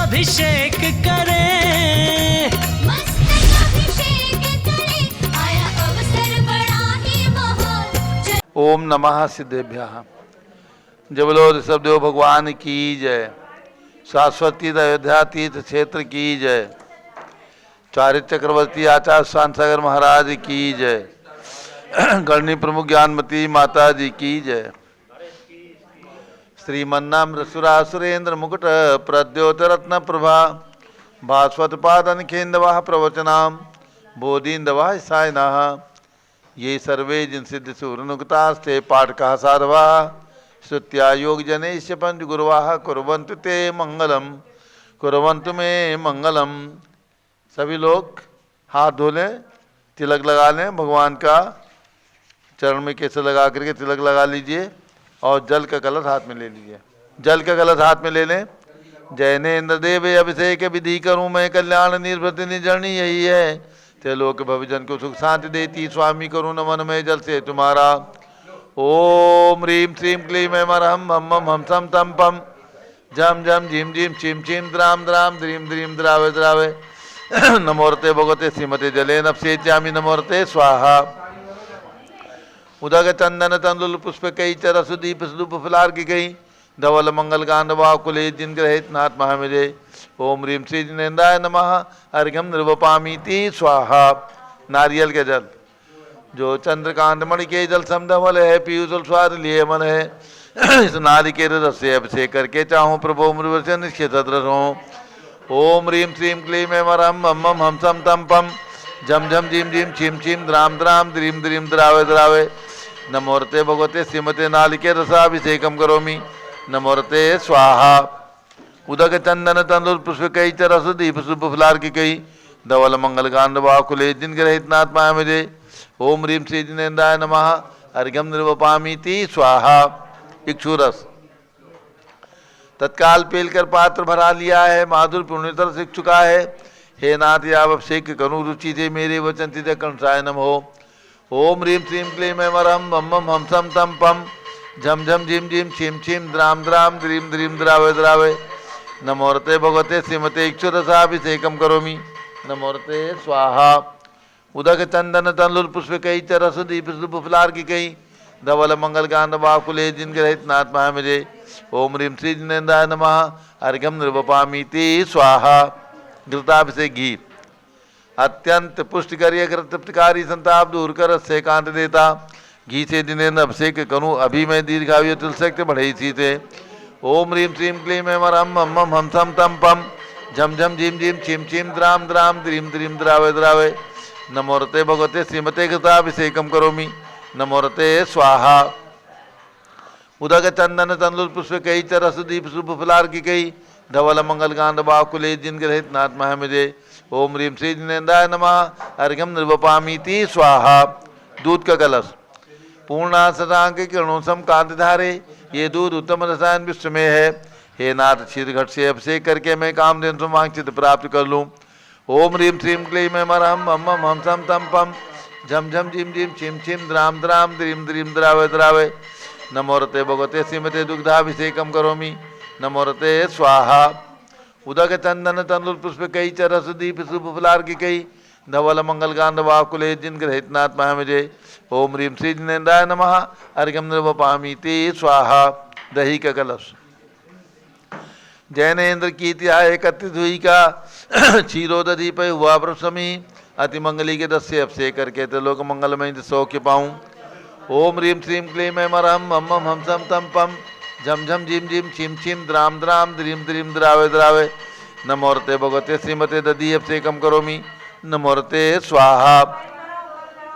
अभिषेक करें, मस्तक अभिषेक करें, आया अवसर बड़ा ही महान। ओम नमः सिद्धेभ्यः। जय बोलो ऋषभदेव भगवान की जय। शाश्वती अयोध्या तीर्थ क्षेत्र की जय। चारित्र चक्रवर्ती आचार्य शांतसागर महाराज की जय। गणनी प्रमुख ज्ञानमती माता जी की जय। श्रीमन्नाम सुरेंद्र मुकुट प्रद्योतरत्न प्रभा भास्वत पादन खेन्दवा प्रवचनाम बोधिन्दवा सायनः ये सर्वे जिन सिद्ध सूरनुक्तास्ते पाठका साधवा श्रुत्या योग जनेश्य पंच गुरुवाह कुर्वन्तु ते मंगलम कुर्वन्तु मे मंगलम। सभी लोग हाथ धो लें, तिलक लगा लें, भगवान का चरण में केसर लगा करके तिलक लगा लीजिए और जल का कलश हाथ में ले लीजिए। जल का कलश हाथ में ले लें। जैनेन्द्र देव अभिषेक विधि करूँ मैं कल्याण निर्वृति निजरणी यही है त्रिलोक भविजन को सुख शांति देती स्वामी करूँ नमन में जल से तुम्हारा। ओम ह्रीं श्रीं क्लीं ऐं मरहम हम मम हम सम तम पम झम झम झीम झीम छिम छिम द्राम द्राम द्रीम द्रीम द्रावे द्रावे नमोरते भगवते श्रीमते जले नपसेच्यामि नमोरते स्वाहा। उदक चंदन तंदुल पुष्प कई चरसुदीप सुदूप फुलार की गई धवल मंगल गांडवा कुले जिन ग्रहित नाथ महामिजे। ओम ह्रीं श्री जिनेन्द्राय नमः अर्घ्यम निर्वपामीति स्वाहा। नारियल के जल जो चंद्रकांत मणि के जल समधवल है पीयूष स्वाद लिए मन है इस नारिकेल रस से अभिषेक करके चाहूँ प्रभु मृवसे निश्चित रस हो। ओम ह्रीं श्रीं क्लीं ऐं मरहम हम मम हम सम तम पम झम झम झीम झीम छिम छिम द्राम द्राम द्रीम द्रीम द्रावे द्रावे नमोरते भगवते श्रीमते नालिके रसाभिषेकम करोमि नमोरते स्वाहा। उदक चंदन तंदुल पुष्प कई चरस दीप शुभ फुलार की कई धवल मंगल गांडवा कुले जिन ग्रहित नाथ माया मुझे। ओम ह्रीं श्री जिनेन्द्राय नमः अर्घ्यम निर्वपामीति स्वाहा। इक्षुरस तत्काल पेलकर पात्र भरा लिया है माधुर पुण्यतर से चुका है। हे नाथ याव अभिषेक करूँ रुचि से मेरे वचन चित कंसाय नम हो। ओम ह्रीं श्रीं क्लीं ऐं मरहम हम मम हम सम तम पम झम झम झीम झीम छिम छिम द्राम द्राम द्रीम द्रीम द्रावे द्रावे नमोरते भगवते श्रीमते इक्षुरसाभिषेकम करोमि नमोरते स्वाहा। उदक चंदन तंदुल पुष्प कई चरस दीप शुभ फुलार की कई धवल मंगल गांड बाकुले जिन ग्रहित नाथ महामिजे। ओम ह्रीं श्री जिनेन्द्राय नमः अर्घ्यम निर्वपामीति स्वाहा। घृताभिषेक घी अत्यंत पुष्टिकारी तृप्तिकारी संताप दूर कर से कांत देता घी से जिनेन्द्र अभिषेक करूँ अभी मैं दीर्घायु तुलसक्त बढ़े इसी से। ओम ह्रीं श्रीं क्लीं ऐं मरहम हम मम हम सम तम पम झम झम झीम झीम छिम छिम द्राम द्राम द्रीम द्रीम द्रावे द्रावे नमोरते भगवते श्रीमते घृताभिषेकम करोमि नमोरते स्वाहा। उदक चंदन तंदुल पुष्प कई चरस दीप शुभ फुलार की कई धवल मंगल गांड बाकुले जिन ग्रहित नाथ महामिजे। ओम ह्रीं श्री जिनेन्द्राय नमः अर्घ्यम निर्वपामीति स्वाहा। दूध का कलश पूर्णा शशांक किरणों सम कांत धारे ये दूध उत्तम रसायन विश्व में है। हे नाथ क्षीर घट से अभिषेक करके मैं कामधेनु सुमांक्षित प्राप्त कर लूँ। ओम ह्रीं श्रीं क्लीं ऐं मरहम हम मम हम सम तम पम झम झम झीम झीम छिम छिम द्राम द्राम द्रीम द्रीम द्रावे द्रावे नमोरते भगवते श्रीमते दुग्धाभिषेकम करोमि नमोरते स्वाहा। उदक चंदन तंदुल पुष्प कई चरस दीप शुभ फुलार की कई धवल मंगल गांड वाकुले जिन ग्रहित नाथ महामिजे। ओम ह्रीं श्री जिनेन्द्राय नमः अर्घ्यम निर्वपामीति स्वाहा। दही का कलश जैनेन्द्र कीर्ति आय एकत्रित हुई का क्षीरोदधि पे हुआ प्रसमी अति मंगली के दस से अभिषेक करके त्रिलोक मंगलमय सौख्य पाऊँ। ओम ह्रीं श्रीं क्लीं ऐं मरहम हम मम हम सम तम पम झम झम झीम झीम छिम छिम द्राम द्राम द्रीम द्रीम द्रावे द्रावे नमोरते भगवते श्रीमते दधि अभिषेकम करोमि नमोरते स्वाहा।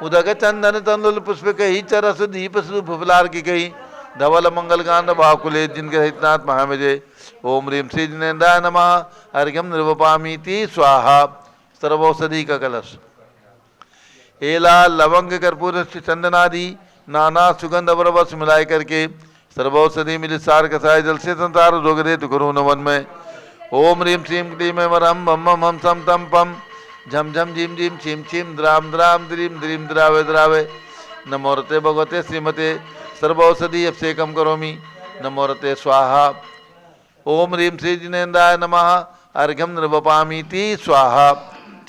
उदक चंदन तंदुल पुष्प कही चरस दीप शुभ फुलार की कही धवल मंगल गांड बाकुले जिन ग्रहित नाथ महामिजे। ओम ह्रीं श्री जिनेन्द्राय नमः अर्घ्यम निर्वपामीति स्वाहा। सर्वौषधि का कलश एला लवंग कर्पूर चंदनादि नाना सुगंध अवरवश मिलाए करके सर्वौषधि मिलित सार कसाय जल से संसार रोग दे तो करो नवन में। ओम ह्रीं श्रीं क्लीं ऐं मरहम हम मम हम सम तम पम झम झम झीम झीम छिम छिम द्राम द्राम द्रीम द्रीम द्रावे द्रावे नमोरते भगवते श्रीमते सर्वौषधि अभिषेकम करोमि नमोरते स्वाहा। ओम ह्रीं श्री जिनेन्द्राय नमः अर्घ्यम निर्वपामीति स्वाहा।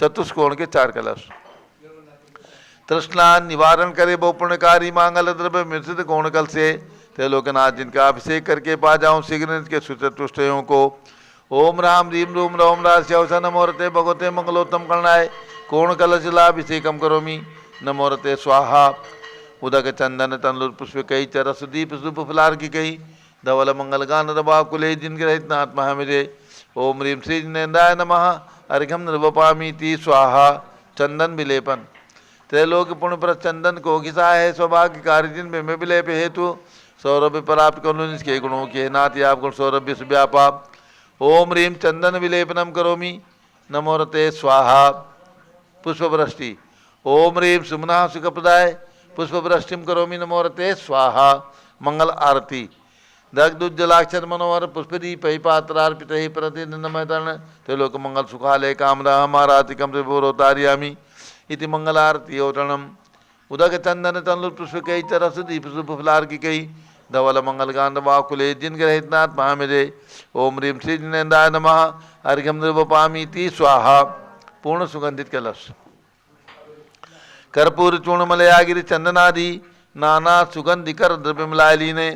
चतुष्कोण के 4 कलश। तृष्णा निवारण करे वो पुण्यकारी मांगल द्रव्य मिश्रित कोण कल से त्रैलोकनाथ जिनका अभिषेक करके पा जाऊं शीघ्र के सुचतुष्टयों को। ओम राम रीम रूम रोम राश्यवसा नमोरते भगवते मंगलोत्तम करणाय कोण कलश लाभिषेकम करोमि नमोरते स्वाहा। उदक चंदन तनलुर पुष्प कई चरस दीप सुप फलार की कई धवल मंगल गान रवा कुले जिनके रहित आत्मा मुझे। ओम रीम श्री जिनेन्द्राय नमः अर्घ्यम निर्वपामीति स्वाहा। चंदन विलेपन। त्रैलोक पुण्य पर चंदन को घिसा है सौभाग्य कार्य जिन में विलेप हेतु सौरभ्य प्राप्त करो निष्के गुणों के नाथ आप गुण सौरभ्य व्यापा। ओम रीम चंदन विलेपनम करोमि नमोरते स्वाहा। पुष्पवृष्टि। ओम रीम सुमना सुखप्रदाय पुष्पवृष्टिम करोमि नमोरते स्वाहा। मंगल आरती। दग्धुज्जलाक्षर मनोहर पुष्पदीप पात्रार्पित ही प्रतिदिनमतर्ण त्रैलोक मंगल सुखालय कामदा हमारातिकम त्रिभुरोतार्यामि इति मंगल आरती औतणम। उदक चंदन तनलुर पुष्प कई चरस दीप सुप फलार की कई धवल मंगल गांध वाकुले जिन ग्रहितनाथ महामेजे। ओम रीम श्री जिनेन्द्राय नमः अर्घ्यम निर्वपामीति स्वाहा। पूर्ण सुगंधित कलश। कर्पूर चूर्ण मलयागिरि चंदनादि नाना सुगंधिकर द्रव्य मिलाय लीने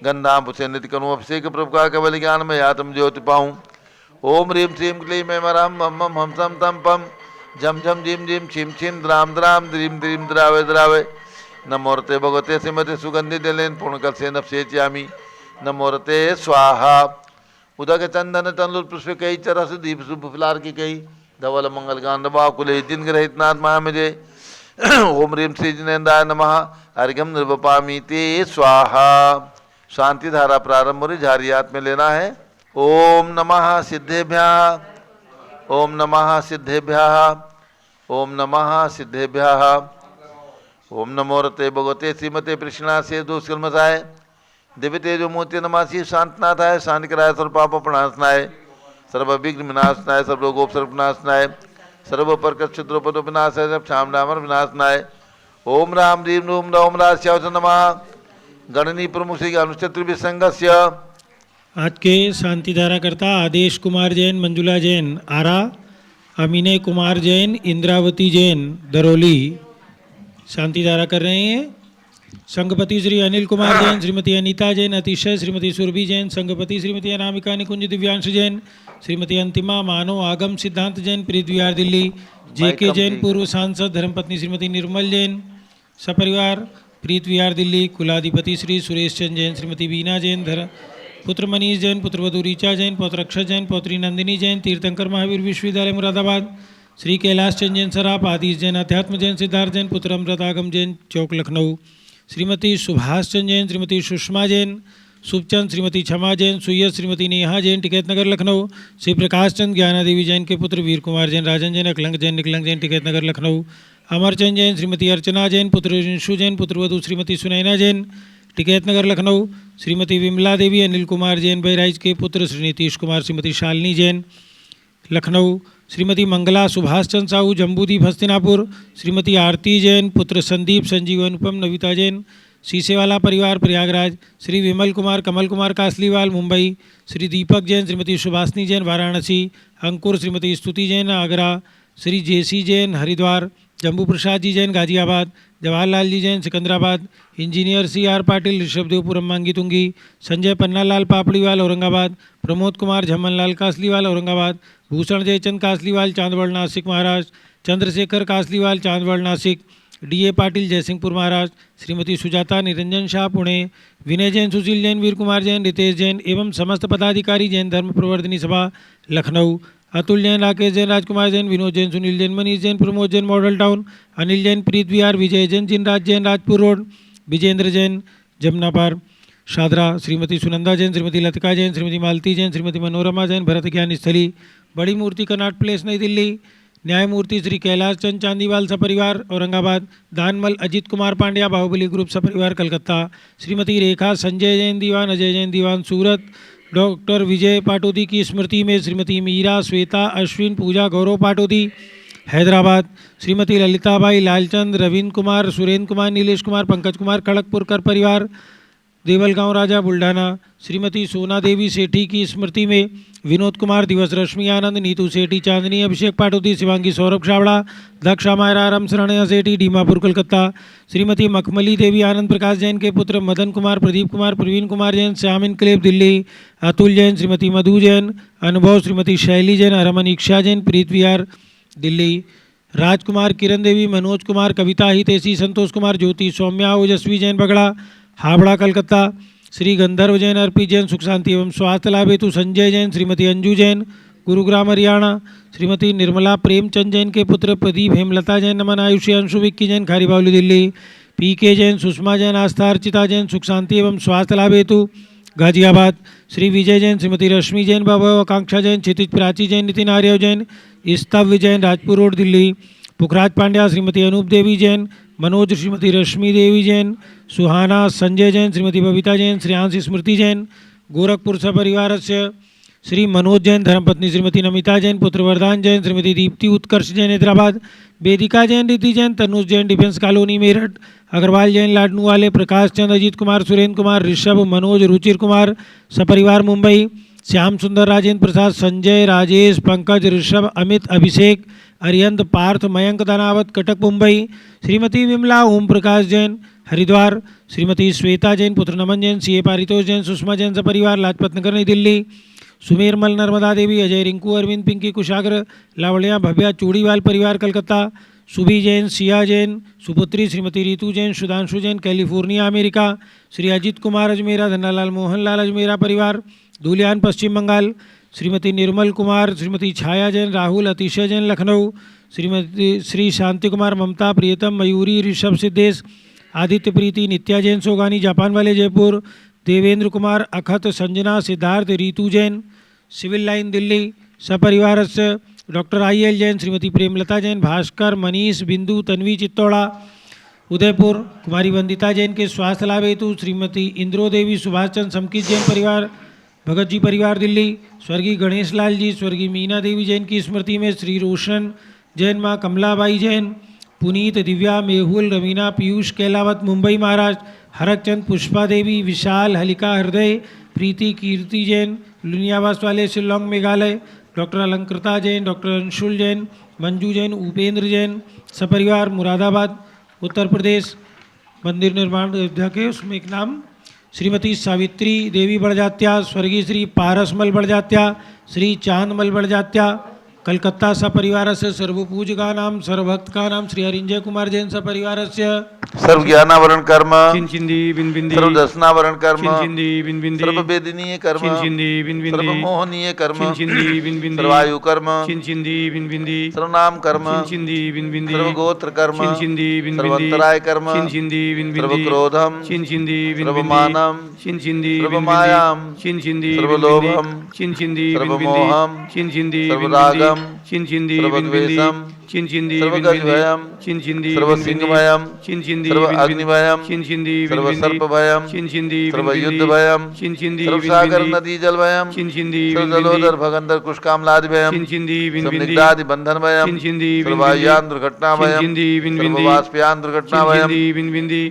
गंधांबुसे नित्य करूँ अभिषेक प्रभु का केवल ज्ञान में आत्म ज्योति पाऊँ। ओम ह्रीं श्रीं क्लीं मैं मरहम मम मम हम सम तम पम झम झम झिम झिम छिम छिम द्राम द्राम द्रीम द्रीम द्रावे द्रावे। नमोरते भगवते श्रीमते सुगंधि दिलेन पुण्यकल से नपसेच्यामि नमोरते स्वाहा। उदक चंदन तनलुर पुष्प कई चरस दीप शुभ फलार की कई धवल मंगल गांध बाकुले जिन ग्रहितनाथ महामिजे। ओम ह्रीं श्री जिनेन्द्राय नमः अर्घ्यम निर्वपामीति स्वाहा। शांति धारा प्रारंभ हो रही, झारी हाथ में लेना है। ओम नमः सिद्धेभ्यः ओम नमः सिद्धेभ्यः ओम नमः सिद्धेभ्यः। ओम नमोरते भगवते श्रीमते कृष्णा से दुष्कर्मसाय दिव्य तेजो मूर्ति नमासी शांतनाथाय शांति कराय सर्व पाप प्रणाशनाय सर्व विघ्न विनाशनाय सर्व रोगोपसर्ग विनाशनाय सर्व प्रकट क्षुद्रोपद विनाशाय सब श्याम डामर विनाशनाय। ओम राम रीम रूम ओम राश्यावच नमः गणनी प्रमुख श्री अनुचतुर्भि संघस्य। आज के शांति धारा करता आदेश कुमार जैन, मंजुला जैन आरा, अमीने कुमार जैन, इंद्रावती जैन दरोली शांति धारा कर रहे हैं। संघपति श्री अनिल कुमार जैन, श्रीमती अनीता जैन अतिशय, श्रीमती सुरभि जैन, संघपति श्रीमती अनामिका निकुंज दिव्यांश जैन, श्रीमती अंतिमा मानो आगम सिद्धांत जैन प्रीत विहार दिल्ली, जेके जैन पूर्व सांसद, धर्मपत्नी श्रीमती निर्मल जैन सपरिवार प्रीत विहार दिल्ली, कुलाधिपति श्री सुरेश चंद जैन, श्रीमती बीना जैन, पुत्र मनीष जैन, पुत्रवधू ऋचा जैन, पौत्र अक्षय जैन, पौत्री नंदिनी जैन, तीर्थंकर महावीर विश्वविद्यालय मुरादाबाद, श्री कैलाश चंद जैन सराप, आदिश जैन, अध्यात्म जैन, सिद्धार्थ जैन, पुत्र अमृत आगम जैन चौक लखनऊ, श्रीमती सुभाष चंद जैन, श्रीमती सुषमा जैन, सुखचंद, श्रीमती क्षमा जैन, सुयस, श्रीमती नेहा जैन, टिकैत नगर लखनऊ, श्री प्रकाश चंद ज्ञाना देवी जैन के पुत्र वीर कुमार जैन, राजन जैन, अकलंग जैन, निकलंग जैन, टिकैत नगर लखनऊ, अमरचंद जैन, श्रीमती अर्चना जैन, पुत्र रिंशु जैन, पुत्रवधू श्रीमती सुनैना जैन, टिकैत नगर लखनऊ, श्रीमती विमला देवी, अनिल कुमार जैन बहराइच के पुत्र श्री नीतीश कुमार, श्रीमती शालिनी जैन लखनऊ, श्रीमती मंगला सुभाष चंद साहू जम्बूदीप हस्तिनापुर, श्रीमती आरती जैन, पुत्र संदीप संजीव अनुपम नविता जैन सीसेवाला परिवार Prayagraj, Shri Vimal Kumar Kamal Kumar Kasliwal Mumbai, Shri Deepak Jain, Shrimati Subhashini Jain Varanasi, Ankur, Shrimati Stuti Jain Agra, Shri JC Jain Haridwar, Jambu Prasad ji Jain Ghaziabad, Jawaharlal ji Jain Secunderabad, engineer C R Patil Rishabhdevpuram Mangi Tungi, Sanjay Pannalal Papdiwal Aurangabad, Pramod Kumar Jhammanlal Kasliwal Aurangabad, Bhushan Jaichand Kasliwal Chandwad Nashik Maharashtra, Chandrashekhar Kasliwal Chandwad Nashik, DA Patil Jaysingpur Maharashtra, Shrimati Sujata Niranjan Shah Pune, Vinay Jain, Sushil Jain, Veer Kumar Jain, Ritesh Jain एवं समस्त पदाधिकारी जैन धर्म प्रवर्तनी सभा लखनऊ, अतुल जैन, राकेश जैन, राजकुमार जैन, विनोद जैन, सुनील जैन, मनीष जैन, प्रमोद जैन मॉडल टाउन, अनिल जैन प्रीत विहार, विजय जैन जिनराज जैन राजपुर रोड, विजेंद्र जैन जमुनापार शादरा, श्रीमती सुनंदा जैन, श्रीमती लतिका जैन, श्रीमती मालती जैन, श्रीमती मनोरमा जैन भरत ज्ञान स्थली, बड़ी मूर्ति कनाट प्लेस नई दिल्ली, न्यायमूर्ति श्री कैलाश चंद चांदीवाल सपरिवार औरंगाबाद, दानमल अजित कुमार पांड्या बाहुबली ग्रुप सपरिवार कलकत्ता, श्रीमती रेखा संजय जैन दीवान, अजय जैन दीवान सूरत, डॉक्टर विजय पाटोदी की स्मृति में श्रीमती मीरा श्वेता अश्विन पूजा गौरव पाटोदी हैदराबाद, श्रीमती ललिताबाई लालचंद रविंद्र कुमार सुरेंद्र कुमार नीलेश कुमार पंकज कुमार खड़गपुर कर परिवार देवलगांव राजा बुल्ढाना श्रीमती सोना देवी सेठी की स्मृति में विनोद कुमार दिवस, रश्मि आनंद, नीतू सेठी, चांदनी अभिषेक पाटोती, शिवांगी सौरभ छाबड़ा, दक्ष मायरा राम शरणया सेठी, डीमापुर कोलकाता। श्रीमती मखमली देवी आनंद प्रकाश जैन के पुत्र मदन कुमार, प्रदीप कुमार, प्रवीण कुमार जैन, श्याम इनकलेब दिल्ली। अतुल जैन, श्रीमती मधु जैन, अनुभव, श्रीमती शैली जैन, हरमन इक्षा जैन, प्रीत विहार दिल्ली। राजकुमार, किरण देवी, मनोज कुमार, कविता हितेशी, संतोष कुमार, ज्योति, सौम्या, ओजस्वी जैन बगड़ा, हावड़ा कलकत्ता। श्री गंधर्व जैन, अर्पित जैन, सुख शांति एवं स्वास्थ्य लाभ हेतु संजय जैन, श्रीमती अंजू जैन, गुरुग्राम हरियाणा। श्रीमती निर्मला प्रेमचंद जैन के पुत्र प्रदीप, हेमलता जैन, नमन आयुषी, अंशु विक्की जैन, खारीबावली दिल्ली। पीके जैन, सुषमा जैन, आस्था अर्चिता जैन, सुख शांति एवं स्वास्थ्य लाभ हेतु गाजियाबाद। श्री विजय जैन, श्रीमती रश्मि जैन, बाबा आकांक्षा जैन, क्षितिज प्राची जैन, नितिन आर्यव जैन, स्तव्य जैन, राजपुर रोड दिल्ली। पुखराज पांड्या, श्रीमती अनूप देवी जैन, मनोज, श्रीमती रश्मि देवी जैन, सुहाना, संजय जैन, श्रीमती बबीता जैन, श्रेयांश स्मृति जैन, गोरखपुर सपरिवार से श्री मनोज जैन, धर्मपत्नी श्रीमती नमिता जैन, पुत्र वरदान जैन, श्रीमती दीप्ति उत्कर्ष जैन, हैदराबाद। वेदिका जैन, रिति जैन, तनुज जैन, डिफेंस कॉलोनी मेरठ। अग्रवाल जैन, लाडनू वाले, प्रकाश चंद, अजीत कुमार, सुरेंद्र कुमार, ऋषभ, मनोज, रुचिर कुमार, सपरिवार मुंबई। श्याम सुंदर, राजेंद्र प्रसाद, संजय, राजेश, पंकज, ऋषभ, अमित, अभिषेक, अरियंत, पार्थ, मयंक दानावत, कटक मुंबई। श्रीमती विमला, ओम प्रकाश जैन, हरिद्वार। श्रीमती श्वेता जैन, पुत्र नमन जैन, सीए पारितोष जैन, सुषमा जैन सपरिवार, लाजपत नगर नई दिल्ली। सुमेरमल, नर्मदा देवी, अजय, रिंकू, अरविंद, पिंकी, कुशाग्र, लावड़िया, भव्या, चूड़ीवाल परिवार कलकत्ता। सुभी Jain, Siya Jain, सुपुत्री Shrimati Ritu Jain, Sudhanshu Jain, California America. श्री अजित कुमार अजमेरा, धन्नालाल मोहनलाल अजमेरा परिवार, धूलियान पश्चिम बंगाल। श्रीमती निर्मल कुमार, श्रीमती छाया जैन, राहुल, अतिशय जैन, लखनऊ। श्रीमती श्री शांति कुमार, ममता, प्रियतम, मयूरी, ऋषभ, सिद्धेश, आदित्य, प्रीति, नित्या जैन, सोगानी, जापान वाले, जयपुर। देवेंद्र कुमार, अखत, संजना, सिद्धार्थ, रीतू जैन, सिविल लाइन दिल्ली सपरिवार से। डॉक्टर IL जैन, श्रीमती प्रेमलता जैन, भास्कर, मनीष, बिंदु, तन्वी, चित्तौड़ा, उदयपुर। कुमारी वंदिता जैन के स्वास्थ्य लाभ हेतु श्रीमती इंद्रो देवी, सुभाष चंद्र, समकित जैन परिवार, भगत जी परिवार दिल्ली। स्वर्गीय गणेश लाल जी, स्वर्गीय मीना देवी जैन की स्मृति में श्री रोशन जैन, माँ कमलाबाई जैन, पुनीत, दिव्या, मेहुल, रवीना, पीयूष, कैलावत, मुंबई महाराष्ट्र। हरकचंद, पुष्पा देवी, विशाल, हलिका, हृदय, प्रीति, कीर्ति जैन, लुनियावास वाले, शिलोंग मेघालय। डॉक्टर अलंकृता जैन, डॉक्टर अंशुल जैन, मंजू जैन, उपेंद्र जैन सपरिवार, मुरादाबाद उत्तर प्रदेश। मंदिर निर्माण अयोध्या के उसमें एक नाम श्रीमती सावित्री देवी बड़जात्या, स्वर्गीय श्री पारसमल बड़जात्या, श्री चांदमल बड़जात्या, कलकत्ता सपरिवार से। सर्वपूज का नाम, सर्वभक्त का नाम श्री हरिंजय कुमार जैन सपरिवार से। सर्व ज्ञानावरण कर्म, चिंचिंदी बिनबिंदी, सर्व दर्शनावरण कर्म, चिंचिंदी बिनबिंदी, सर्व वेदनीय कर्म, चिंचिंदी बिनबिंदी, सर्व मोहनीय कर्म, चिंचिंदी बिनबिंदी, सर्वायु कर्म, चिंचिंदी बिनबिंदी, सर्वनाम कर्म, चिंचिंदी बिनबिंदी, सर्व गोत्र कर्म, चिंचिंदी बिनबिंदी, सर्वंतराय कर्म, चिंचिंदी बिनबिंदी, सर्व क्रोधम, चिंचिंदी सर्व बिनबिंदी, मानम, चिंचिंदी सर्व बिनबिंदी, मायाम, चिंचिंदी सर्व बिनबिंदी, लोभम, चिंचिंदी सर्व बिनबिंदी, मोहम, चिंचिंदी सर्व बिनबिंदी, रागम, चिंचिंदी सर्व बिनबिंदी, द्वेषम, चिंचिंदी सर्व बिनबिंदी, गजभयम, चिंचिंदी सर्व बिनबिंदी, सिंहभयम, चिंचिंदी सर्व बिनबिंदी, अग्निभयम, चिंचिंदी सर्व बिनबिंदी, सर्पभयम, चिंचिंदी सर्व बिनबिंदी, युद्धभयम, चिंचिंदी सर्व सागर बिनबिंदी, नदी जलभयम, चिंचिंदी सर्व बिनबिंदी, जलोदर भगंदर कुशकामलादिभयम, चिंचिंदी सर्व बिनबिंदी, निग्धादि बंधन भयम, चिंचिंदी सर्व बिनबिंदी, वायुयान दुर्घटना भयम, चिंचिंदी बिनबिंदी, सर्व वाष्पयान दुर्घटना भयम, चिंचिंदी बिनबिंदी,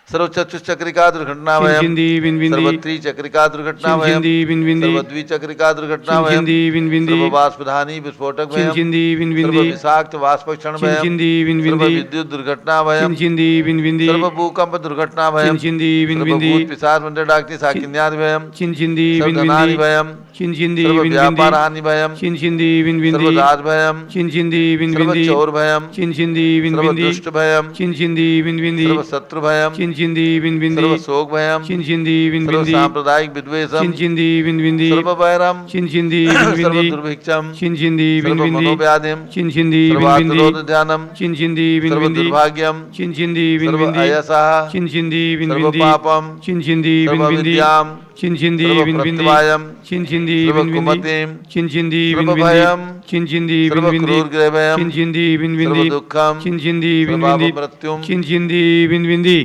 सर्व चतुश्चक्रिका दुर्घटना भयम, चिंचिंदी बिनबिंदी, सर्व त्रिचक्रिका दुर्घटना भयम, चिंचिंदी बिनबिंदी, सर्व द्विचक्रिका दुर्घटना भयम, चिंचिंदी बिनबिंदी, सर्व वाष्पधानी विस्फोटक भयम, चिंचिंदी सर्व बिनबिंदी, विषाक्त वाष्पक्षण भयम, चिंचिंदी सर्व बिनबिंदी, विद्युत दुर्घटना भयम, चिंचिंदी बिनबिंदी, सर्व भूकंप दुर्घटना भयम, चिंचिंदी सर्व बिनबिंदी, भूत पिशाच मंत्र डाक्ति साकिन्यादि भयम, चिंचिंदी सर्व बिनबिंदी, धनानि भयम, चिंचिंदी सर्व बिनबिंदी, व्यापार हानि भयम, चिंचिंदी सर्व बिनबिंदी, राज भयम, चिंचिंदी सर्व बिनबिंदी, चोर भयम, चिंचिंदी सर्व बिनबिंदी, दुष्ट भयम, चिंचिंदी बिनबिंदी, सर्व शत्रु भयम, चिंचिंदी बिनबिंदी, सर्व शोक भयम, चिंचिंदी सर्व बिनबिंदी, सांप्रदायिक विद्वेषम, चिंचिंदी बिनबिंदी, सर्व वैरम, चिंचिंदी सर्व बिनबिंदी, दुर्भिक्षम, चिंचिंदी सर्व बिनबिंदी, मनोव्याधिम, चिंचिंदी सर्व बिनबिंदी, आत्मरोध ध्यानम, चिंचिंदी सर्व बिनबिंदी, दुर्भाग्यम, चिंचिंदी सर्व बिनबिंदी, अयसः, चिंचिंदी सर्व बिनबिंदी, पापम, चिंचिंदी सर्व बिनबिंदी, विद्याम, चिंचिंदी सर्व बिनबिंदी, प्रत्यवायम, चिंचिंदी सर्व बिनबिंदी, कुमतिम, चिंचिंदी सर्व बिनबिंदी, भयम, चिंचिंदी सर्व बिनबिंदी, क्रूर ग्रहभयम, चिंचिंदी सर्व बिनबिंदी, दुःखम, चिंचिंदी सर्व बिनबिंदी, मृत्युम। चिंचिंदी बिनबिंदी।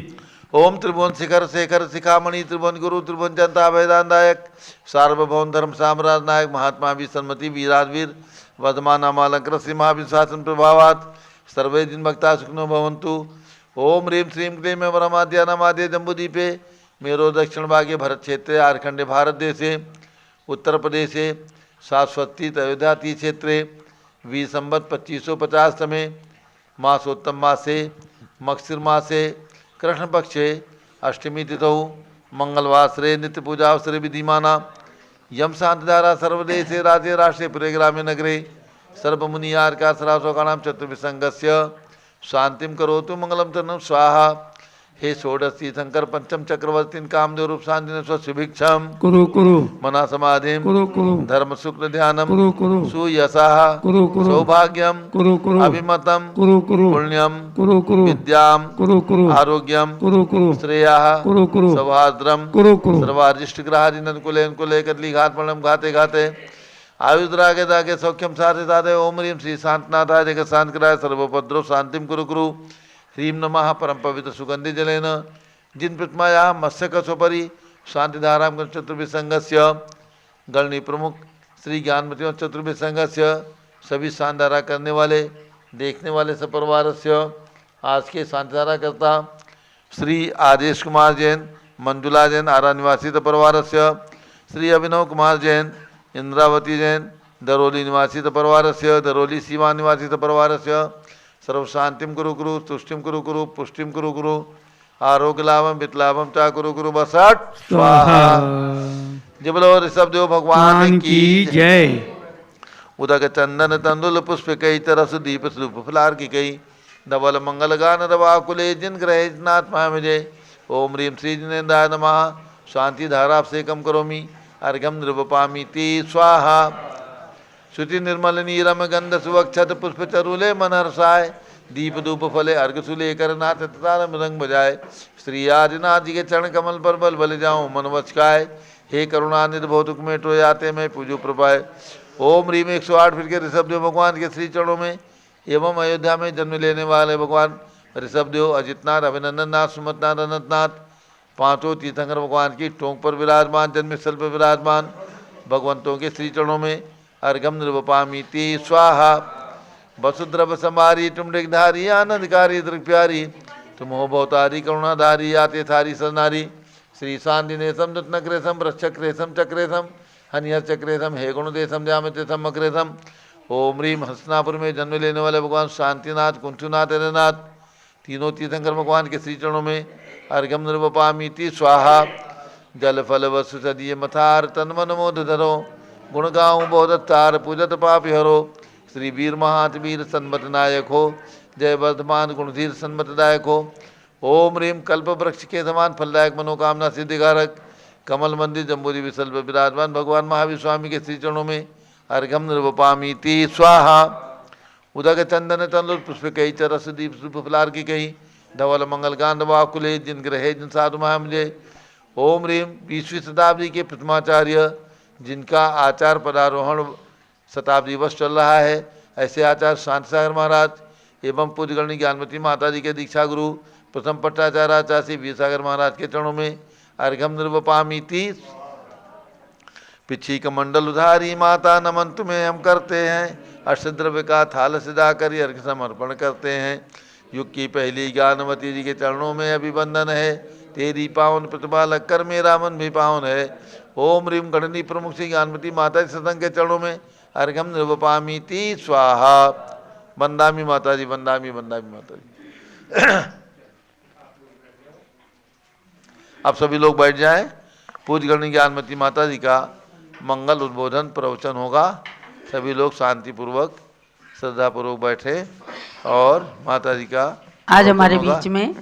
ओम त्रिभुवन शिखर शेखर शिखामणि त्रिभुवन गुरु त्रिभुवन जनता वेदांतायक सार्वभौम धर्म साम्राज्य नायक महात्मा भी सन्मति वीराजवीर वर्धमान नामालंकृत श्री महाविशासन प्रभावात सर्वे दिन भक्ता सुखनो भवन्तु। ओम ह्रीं श्रीं क्लीं वरमाद्या नमाद्य जम्बूदीपे मेरो दक्षिण भागे भरत क्षेत्रे आर्खंडे भारत देशे उत्तर प्रदेशे शाश्वती अयोध्या क्षेत्रे वी संवत 2550 तमे मासोत्तम मासे मक्षिर मासे कृष्ण पक्षे अष्टमी तिथौ मंगलवासरे नित्य पूजावसरे विधिमाना यम शांतिधारा सर्वदेशे राज्ये राष्ट्रे पुरे ग्रामे नगरे सर्वमुनियार्का सरासोकाणां चतुर्विसंगस्य शांतिम करोतु मंगलम तन्नम स्वाहा। हे षोडशी शंकर पंचम चक्रवर्ती कामदेव रूप शांति स्वशिभिक्षम कुरु कुरु मना समाधिम कुरु कुरु धर्म शुक्ल ध्यानम कुरु कुरु सुयशः कुरु कुरु सौभाग्यम कुरु कुरु अभिमतम कुरु कुरु पुण्यम कुरु कुरु विद्याम कुरु कुरु आरोग्यम कुरु कुरु श्रेयः कुरु कुरु सौहार्द्रम कुरु कुरु सर्वारिष्ट ग्रहादिनन कुले कदली घात मणम घाते घाते आयुद्रागे दागे सौख्यम साधे साधे ओम ह्रीम श्री शांतनाथाय जगत शांत कराय सर्वोपद्रव शांतिम कुरु कुरु ह्रीम नमः परम पवित्र सुगंधि जलेन जिन प्रतिमाया मत्स्य कसोपरि शांतिधाराम चतुर्विसंगस्य गणनी प्रमुख श्री ज्ञानमती चतुर्विसंगस्य सभी शांतिधारा करने वाले देखने वाले सपरिवार से आज के शांतिधारा करता श्री आदेश कुमार जैन मंजुला जैन आरा निवासी परिवार से श्री अभिनव कुमार जैन इंद्रावती जैन दरोली निवासी परिवार से दरोली सीमा निवासी परिवार से सर्व शांतिम कुरु कुरु तुष्टिम कुरु कुरु पुष्टिम कुरु कुरु आरोग्य लाभम वितलाभम चा कुरु कुरु बसठ स्वाहा। जय बोलो ऋषभ देव भगवान की जय। उदक चंदन तंदुल पुष्प कई तरस दीप स्वरूप फलार की कई धवल मंगल गान दवाकुले जिन ग्रहे नाथ महाजय ओम ह्रीम श्री जिनेन्द्राय नमः शांति धारा से कम करोमि अर्घम निर्वपामी ती स्वाहा। श्रुति निर्मल नीरम गंध सुवक्षत पुष्प चरुले मन हर्षाय दीप धूप फले अर्घ सुले कर नाथ तार मृदंग बजाए श्री आदिनाथ जी के चरण कमल पर बल बल जाऊं मन वचकाय हे करुणानिधि भौतुक में टो आते मैं पूजो प्रपाय। ओम ह्रीम 108 फिर के ऋषभदेव भगवान के श्री चरणों में एवं अयोध्या में जन्म लेने वाले भगवान ऋषभदेव अजितनाथ अभिनंदन नाथ सुमतनाथ अनंतनाथ पांचों तीर्थंकर भगवान की टोंक पर विराजमान जन्मस्थल पर विराजमान भगवंतों के श्री चरणों में अर्घम निर्वपामी ती स्वाहा। वसुद्रव समारी तुम डिगधारी आनंदकारी दृग प्यारी तुम हो भवतारी करुणाधारी आते थारी सरनारी श्री शांतिनेशम नग्रेशम वृक्षक्रेशम चक्रेशम हनिहर चक्रेशम हे गुणदेशम जामतेशम मकरेशम। ओम ह्रीम हसनापुर में जन्म लेने वाले भगवान शांतिनाथ कुंठुनाथ हरनाथ तीनों तीर्थंकर भगवान के श्री चरणों में अर्घम निर्वपामी ती स्वाहा। जल फल वसु सदीय मथार तन मन मोद धरो गुण गाऊं बहुदत्तार पूजत पापि हरो श्री वीर महात वीर सन्मत नायक हो जय वर्धमान गुणधीर सन्मतदायक हो। ओम ह्रीम कल्प वृक्ष के समान फलदायक मनोकामना सिद्धिकारक कमल मंदिर जम्बूरी विसल पर विराजमान भगवान महावीर स्वामी के श्री चरणों में अर्घम निर्वपामी ती स्वाहा। उदक चंदन तंदुल पुष्प कई चरस दीप सुप फलार की कही धवल मंगल गांध वाकुले जिन ग्रहे जिन साधु महामजय। ओम ह्रीम 20वीं शताब्दी के प्रथमाचार्य जिनका आचार पदारोहण शताब्दी वर्ष चल रहा है ऐसे आचार्य शांति सागर महाराज एवं पूज्यगणी ज्ञानमती माता जी के दीक्षा गुरु प्रथम पट्टाचार्य आचार्य श्री वीर सागर महाराज के चरणों में अर्घम निर्वपामी ती। पिछी कमंडल उधारी माता नमन तुम्हें हम करते हैं अष्टद्रव्य का थाल सजाकर अर्घ समर्पण करते हैं। युग की पहली ज्ञानवती जी के चरणों में अभिवंदन है तेरी पावन प्रतिभा लगकर मेरा मन भी पावन है। ओम ह्रीम गणनी प्रमुख श्री ज्ञानमती माता जी सत्संग के चरणों में अर्घम निर्वपामी ती स्वाहा। वंदामी माता जी वंदामी वंदामी माता जी। अब सभी लोग बैठ जाएं। पूज्य गणनी ज्ञानमती माता जी का मंगल उद्बोधन प्रवचन होगा। सभी लोग शांतिपूर्वक श्रद्धापूर्वक बैठे और माता जी का आज हमारे बीच में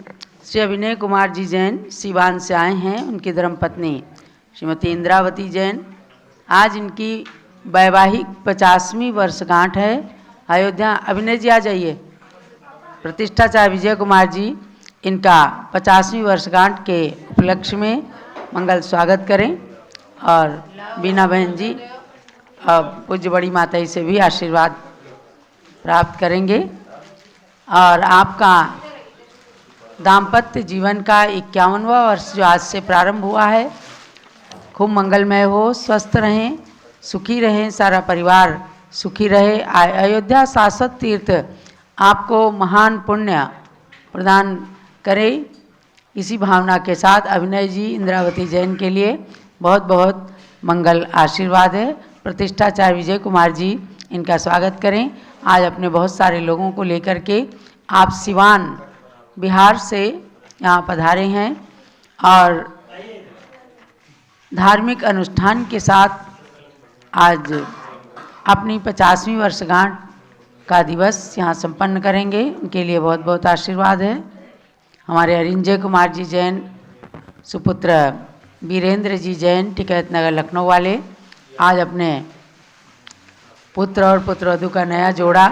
श्री अभिनय कुमार जी जैन सिवान से आए हैं। उनकी धर्मपत्नी श्रीमती इंद्रावती जैन। आज इनकी वैवाहिक 50वीं वर्षगांठ है। अयोध्या अभिनय जी आ जाइए। प्रतिष्ठाचार्य विजय कुमार जी इनका 50वीं वर्षगांठ के उपलक्ष्य में मंगल स्वागत करें और बीना बहन जी पूज्य बड़ी माता जी से भी आशीर्वाद प्राप्त करेंगे। और आपका दाम्पत्य जीवन का 51वां वर्ष जो आज से प्रारंभ हुआ है खूब मंगलमय हो, स्वस्थ रहें, सुखी रहें, सारा परिवार सुखी रहे। अयोध्या शाश्वत तीर्थ आपको महान पुण्य प्रदान करे। इसी भावना के साथ अभिनय जी इंद्रावती जैन के लिए बहुत बहुत मंगल आशीर्वाद है। प्रतिष्ठाचार्य विजय कुमार जी इनका स्वागत करें। आज अपने बहुत सारे लोगों को लेकर के आप सिवान बिहार से यहाँ पधारे हैं और धार्मिक अनुष्ठान के साथ आज अपनी 50वीं वर्षगांठ का दिवस यहाँ संपन्न करेंगे। उनके लिए बहुत बहुत आशीर्वाद है। हमारे अरिंजय कुमार जी जैन सुपुत्र वीरेंद्र जी जैन टिकैत नगर लखनऊ वाले आज अपने पुत्र और पुत्रवधू का नया जोड़ा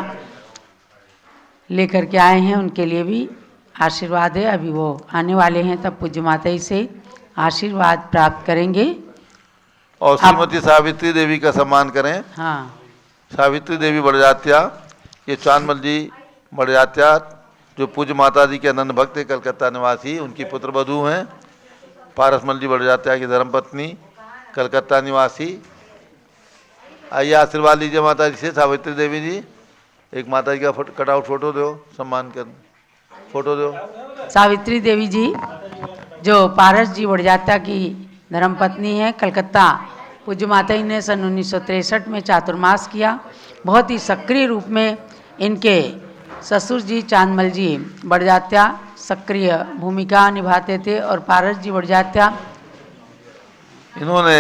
लेकर के आए हैं। उनके लिए भी आशीर्वाद है। अभी वो आने वाले हैं, तब पूज्य माता जी से आशीर्वाद प्राप्त करेंगे। और श्रीमती सावित्री देवी का सम्मान करें। हाँ, सावित्री देवी बड़जात्या, ये चांदमल जी बड़जात्या जो पूज्य माता जी के अनन्य भक्त है, कलकत्ता निवासी, उनकी पुत्र वधू हैं। पारसमल जी बड़जात्या की धर्मपत्नी, कलकत्ता निवासी। आइए आशीर्वाद लीजिए माता जी से। सावित्री देवी जी, एक माता जी का कटआउट फोटो दो, सम्मान कर फोटो दो। सावित्री देवी जी जो पारस जी बड़जात्या की धर्मपत्नी है, कलकत्ता पूज्य माता जी ने सन 1963 में चातुर्मास किया। बहुत ही सक्रिय रूप में इनके ससुर जी चांदमल जी बड़जात्या सक्रिय भूमिका निभाते थे और पारस जी बड़जात्या इन्होंने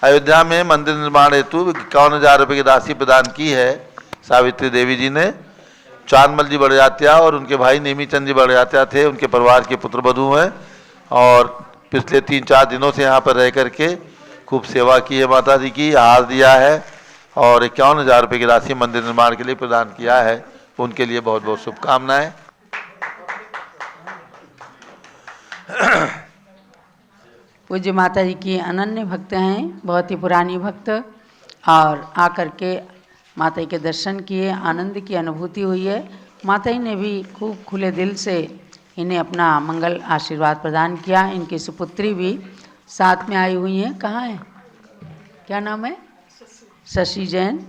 अयोध्या में मंदिर निर्माण हेतु 51,000 रुपये की राशि प्रदान की है। सावित्री देवी जी ने चांदमल जी बड़जात्या और उनके भाई नेमीचंद जी बड़जात्या थे, उनके परिवार के पुत्र वधू हैं और पिछले 3-4 दिनों से यहाँ पर रह करके खूब सेवा की है माता जी की। हार दिया है और 51,000 रुपये की राशि मंदिर निर्माण के लिए प्रदान किया है। उनके लिए बहुत बहुत शुभकामनाएं। पूज्य माता जी की अनन्य भक्त हैं, बहुत ही पुरानी भक्त, और आकर के माता जी के दर्शन किए, आनंद की अनुभूति हुई है। माता जी ने भी खूब खुले दिल से इन्हें अपना मंगल आशीर्वाद प्रदान किया। इनकी सुपुत्री भी साथ में आई हुई हैं। कहाँ है, क्या नाम है? शशि जैन।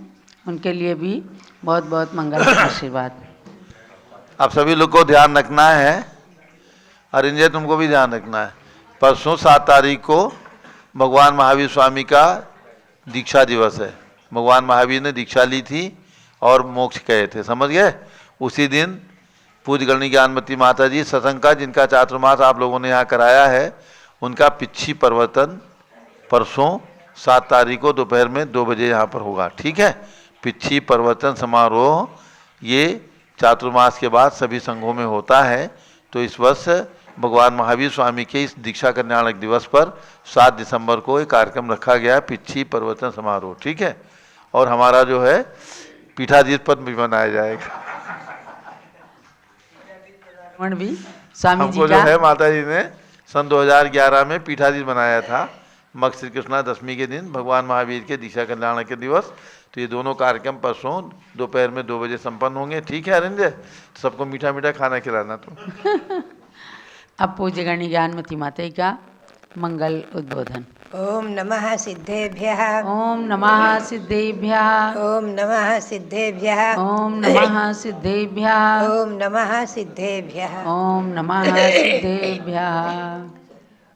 उनके लिए भी बहुत बहुत मंगल आशीर्वाद। आप सभी लोग को ध्यान रखना है, अरिंजय तुमको भी ध्यान रखना है। परसों 7 तारीख को भगवान महावीर स्वामी का दीक्षा दिवस है। भगवान महावीर ने दीक्षा ली थी और मोक्ष गए थे, समझ गए। उसी दिन पूज्य गणनी ज्ञानमती माता जी सत्संग का, जिनका चातुर्मास आप लोगों ने यहाँ कराया है, उनका पिच्छी परिवर्तन परसों 7 तारीख को दोपहर में 2 बजे यहाँ पर होगा, ठीक है। पिच्छी परिवर्तन समारोह ये चातुर्मास के बाद सभी संघों में होता है। तो इस वर्ष भगवान महावीर स्वामी के इस दीक्षा कल्याणक दिवस पर 7 दिसंबर को एक कार्यक्रम रखा गया है, पिच्छी परिवर्तन समारोह, ठीक है। और हमारा जो है पीठाधीश पद भी बनाया जाएगा। भी स्वामी हमको जी जो है माता जी ने सन 2011 में पीठाधीश बनाया था, मग श्री कृष्णा दशमी के दिन, भगवान महावीर के दीक्षा कल्याण के दिवस। तो ये दोनों कार्यक्रम परसों दोपहर में 2 बजे संपन्न होंगे, ठीक है अरिंजय। सबको मीठा मीठा खाना खिलाना तुम। अब पूज्य गणनी ज्ञानमती माता जी का मंगल उद्बोधन। ओम नमः सिद्धेभ्यः। ओम नमः सिद्धेभ्यः। ओम नमः सिद्धेभ्यः। ओम नमः सिद्धेभ्यः। ओम नमः सिद्धेभ्यः। ओम नमः सिद्धेभ्यः।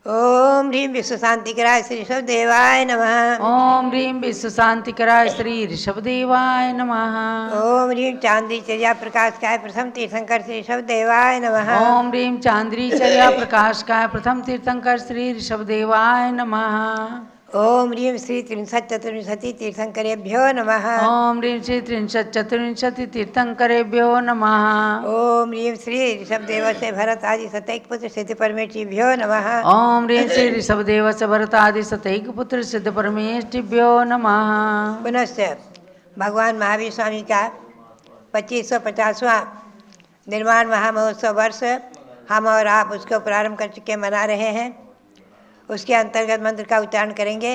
ओम ह्रीं विश्व शांतिकराय श्री ऋषभ देवाय नमः। ओम ह्रीं विश्व शांतिकराय श्री ऋषभ देवाय नमः। ओम ह्रीं चांदी चर्या प्रकाश काय प्रथम तीर्थंकर श्री ऋषभ देवाय नमः। ओम ह्रीं चांद्री चर्या प्रकाश काय प्रथम तीर्थंकर श्री ऋषभ देवाय नमः। ओम ह्रीं श्री 63 तीर्थंकरेभ्यो नमः। ओम ह्रीं श्री 63 तीर्थंकरेभ्यो नमः। ओम ह्रीं श्री ऋषभ देव से भरत आदि सतैक पुत्र सिद्ध परमेष्ठिभ्यो नमः। ओम ह्रीं श्री ऋषभ देव से भरत आदि सतैक पुत्र सिद्ध परमेष्ठिभ्यो नमः। पुनश्च भगवान महावीर स्वामी का 2550वां निर्माण महामहोत्सव वर्ष हम और आप उसको प्रारंभ कर चुके मना रहे हैं। उसके अंतर्गत मंत्र का उच्चारण करेंगे।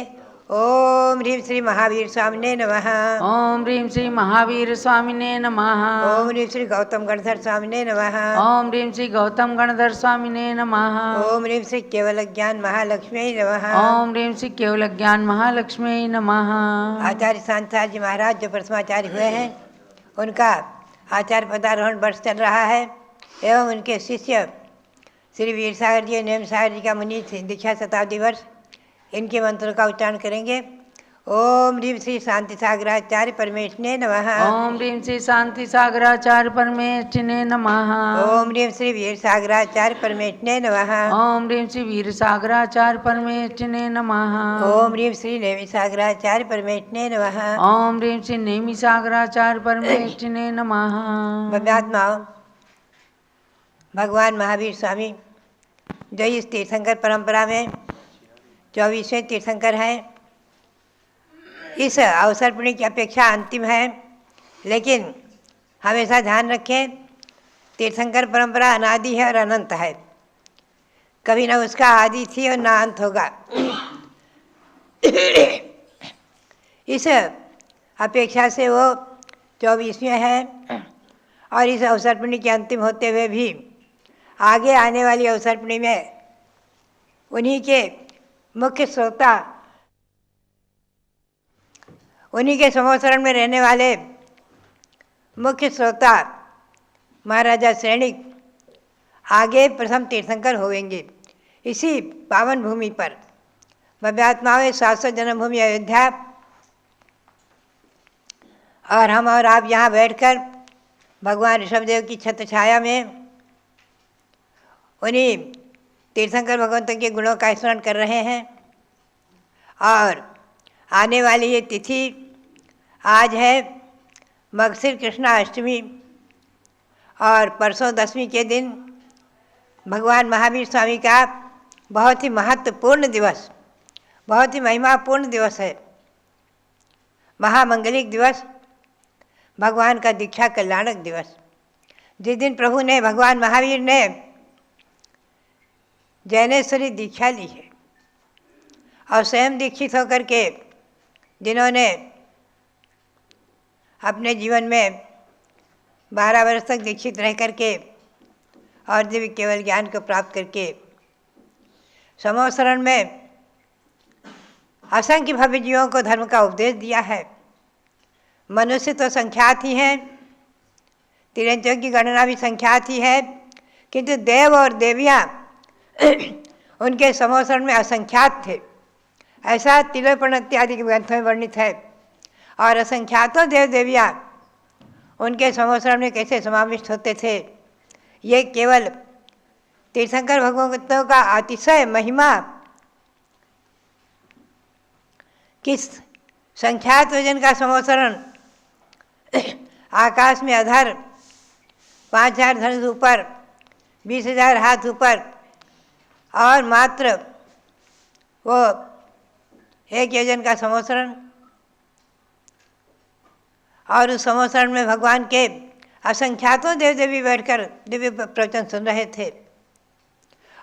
ओम ह्रीं श्री महावीर स्वामिने नमः। ओम ह्रीं श्री महावीर स्वामिने नमः। ओम ह्रीं श्री गौतम गणधर स्वामिने नमः। ओम ह्रीं श्री गौतम गणधर स्वामिने नमः। ओम ह्रीं श्री केवल ज्ञान महालक्ष्मी नमः। ओम ह्रीं श्री केवल ज्ञान महालक्ष्मी नमः। आचार्य शांताचार्य जी महाराज जो प्रथमाचार्य हुए हैं, उनका आचार्य पदारोहण वर्ष चल रहा है एवं उनके शिष्य श्री वीर सागर जी नेम सागर जी का मुनि दीक्षा शताब्दी वर्ष, इनके मंत्रों का उच्चारण करेंगे। ओम ह्रीं श्री शांति सागराचार्य परमेष्ठिने नमः। ओम ह्रीं श्री शांति सागराचार्य परमेष्ठिने नमः। ओम ह्रीं श्री वीर सागराचार्य परमेष्ठिने नमः। ओम ह्रीं श्री वीर सागराचार्य परमेष्ठिने नमः। ओम ह्रीं श्री नेमि सागराचार्य परमेष्ठिने नमः। ओम ह्रीं श्री नेमि सागराचार्य परमेष्ठिने नमः। भव्यात्माओं, भगवान महावीर स्वामी जो इस तीर्थंकर परंपरा में 24वें तीर्थंकर हैं, इस अवसर पुण्य की अपेक्षा अंतिम है, लेकिन हमेशा ध्यान रखें तीर्थंकर परंपरा अनादि है और अनंत है, कभी ना उसका आदि थी और ना अंत होगा। इस अपेक्षा से वो 24वें है और इस अवसर पुण्य के अंतिम होते हुए भी आगे आने वाली अवसर पुण्य में उन्हीं के मुख्य श्रोता, उन्हीं के समोसरण में रहने वाले मुख्य श्रोता महाराजा श्रेणिक आगे प्रथम तीर्थंकर होंगे। इसी पावन भूमि पर भव्यात्माओं 700 जन्मभूमि अयोध्या, और हम और आप यहाँ बैठकर भगवान ऋषभदेव की छत्र छाया में उन्हीं तीर्थंकर भगवंतों के गुणों का स्मरण कर रहे हैं। और आने वाली ये तिथि आज है मगशिर कृष्णा अष्टमी, और परसों 10वीं के दिन भगवान महावीर स्वामी का बहुत ही महत्वपूर्ण दिवस, बहुत ही महिमापूर्ण दिवस है, महामंगलिक दिवस, भगवान का दीक्षा कल्याणक दिवस, जिस दिन प्रभु ने, भगवान महावीर ने जैनेश्वरी दीक्षा ली है और स्वयं दीक्षित होकर के जिन्होंने अपने जीवन में 12 वर्ष तक दीक्षित रह करके और दिव्य केवल ज्ञान को प्राप्त करके समोसरण में असंख्य भव्य जीवों को धर्म का उपदेश दिया है। मनुष्य तो संख्यात ही हैं, तिरंजों की गणना भी संख्यात ही है, किंतु देव और देवियाँ उनके समोसरण में असंख्यात थे, ऐसा तिलोपण इत्यादि के ग्रंथों में वर्णित है। और असंख्यातों देव देवियाँ उनके समोसरण में कैसे समाविष्ट होते थे, ये केवल तीर्थंकर भगवंतों का अतिशय महिमा, किस संख्यात वजन का समोसरण, आकाश में अधर 5000 धनुष ऊपर, 20,000 हाथ ऊपर, और मात्र वो 1 योजन का समोसरण, और उस समोसरण में भगवान के असंख्यातों देव देवी बैठकर दिव्य प्रवचन सुन रहे थे।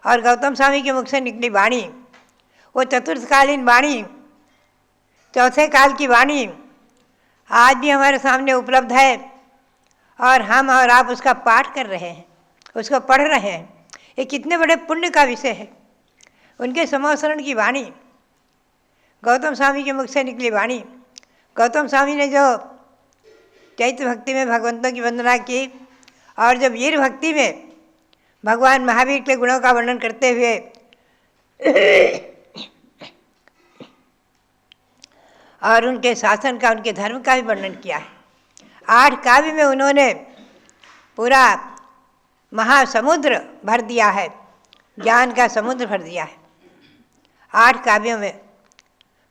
और गौतम स्वामी के मुख से निकली वाणी, वो चतुर्थकालीन वाणी, चौथे काल की वाणी आज भी हमारे सामने उपलब्ध है, और हम और आप उसका पाठ कर रहे हैं, उसको पढ़ रहे हैं। ये कितने बड़े पुण्य का विषय है। उनके समोसरण की वाणी, गौतम स्वामी के मुख से निकली वाणी। गौतम स्वामी ने जो चैत्र भक्ति में भगवंतों की वंदना की, और जब वीर भक्ति में भगवान महावीर के गुणों का वर्णन करते हुए और उनके शासन का, उनके धर्म का भी वर्णन किया है। 8 काव्य में उन्होंने पूरा महासमुद्र भर दिया है, ज्ञान का समुद्र भर दिया है। 8 काव्यों में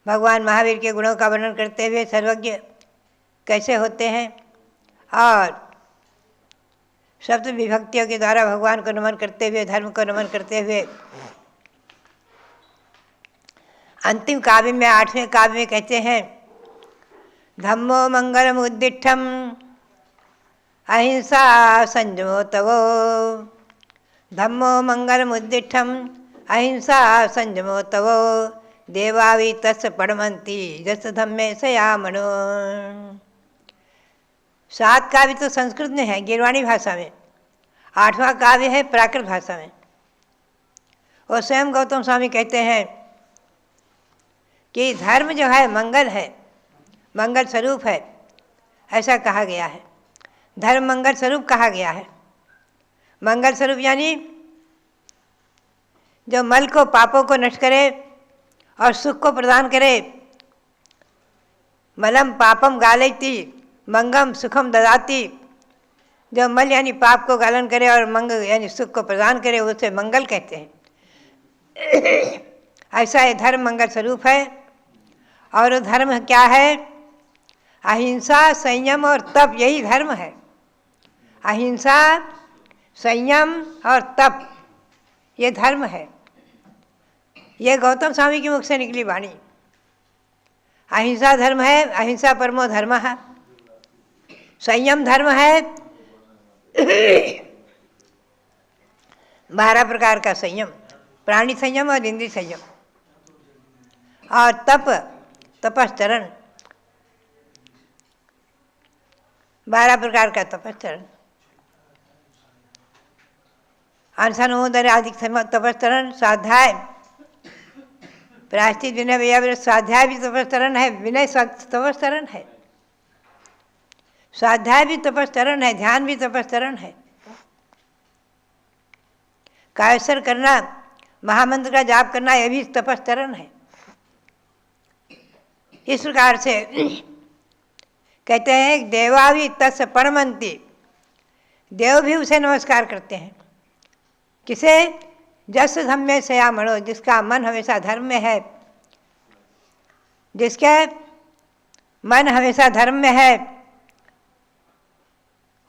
भगवान महावीर के गुणों का वर्णन करते हुए सर्वज्ञ कैसे होते हैं, और शब्द विभक्तियों के द्वारा भगवान को नमन करते हुए, धर्म को नमन करते हुए अंतिम काव्य में, 8वें काव्य में कहते हैं, धम्मो मंगलम उद्दिष्टम अहिंसा संयमो तवो, धम्मो मंगलम उद्दिष्टम अहिंसा संयमो तवो, देवावी तस् पढ़मंती जस धम्मे सयामनो। 7 काव्य तो संस्कृत में है, गिरवाणी भाषा में, 8वां काव्य है प्राकृत भाषा में। और स्वयं गौतम स्वामी कहते हैं कि धर्म जो है मंगल है, मंगल स्वरूप है, ऐसा कहा गया है। धर्म मंगल स्वरूप कहा गया है। मंगल स्वरूप यानी जो मल को, पापों को नष्ट करे और सुख को प्रदान करे। मलम पापम गालयति मंगम सुखम ददाति, जो मल यानी पाप को गालन करे और मंगल यानी सुख को प्रदान करे, उसे मंगल कहते हैं। ऐसा ये धर्म मंगल स्वरूप है। और वो धर्म क्या है? अहिंसा, संयम और तप, यही धर्म है। अहिंसा, संयम और तप, ये धर्म है। ये गौतम स्वामी के मुख से निकली वाणी। अहिंसा धर्म है, अहिंसा परमो धर्म है। संयम धर्म है, 12 प्रकार का संयम, प्राणी संयम और इंद्रिय संयम। और तप, तपश्चरण, 12 प्रकार का तपश्चरण। अनशनोदर आदि तपश्चरण, स्वाध्याय, प्रायश्चित, विनय, व्याव्रत। स्वाध्याय भी तपश्चरण है, विनय तपश्चरण है, स्वाध्याय भी तपश्चरण है, ध्यान भी तपश्चरण है। कायस्वर करना, महामंत्र का जाप करना, यह भी तपश्चरण है। इस प्रकार से कहते हैं देवा भी तस् प्रणमन्ति, देव भी उसे नमस्कार करते हैं। किसे? जस धम्मे सया मणो, जिसका मन हमेशा धर्म में है, जिसके मन हमेशा धर्म में है,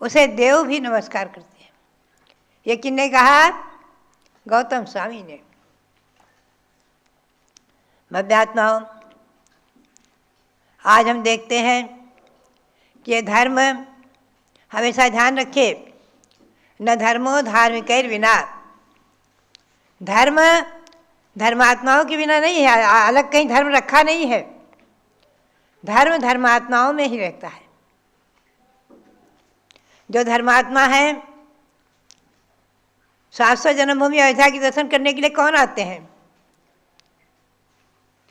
उसे देव भी नमस्कार करते हैं। ये किसने कहा? गौतम स्वामी ने। भव्यात्माओं, आज हम देखते हैं कि ये धर्म हमेशा ध्यान रखे, न धर्मो धार्मिकैर विना। धर्म धर्मात्माओं के बिना नहीं है, अलग कहीं धर्म रखा नहीं है। धर्म धर्मात्माओं में ही रहता है। जो धर्मात्मा है, 700 जन्मभूमि अयोध्या के दर्शन करने के लिए कौन आते हैं?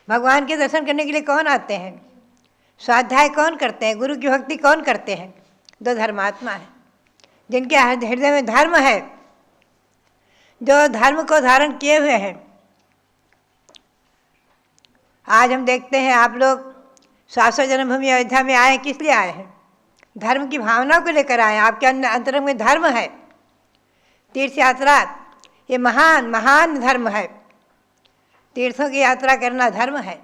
भगवान के दर्शन करने के लिए कौन आते हैं? स्वाध्याय कौन करते हैं? गुरु की भक्ति कौन करते हैं? जो धर्मात्मा है, जिनके हृदय में धर्म है, जो धर्म को धारण किए हुए हैं। आज हम देखते हैं आप लोग 700 जन्मभूमि अयोध्या में आए, किस लिए आए हैं? धर्म की भावना को लेकर आए। आपके अंतरंग में धर्म है। तीर्थ यात्रा ये महान महान धर्म है। तीर्थों की यात्रा करना धर्म है।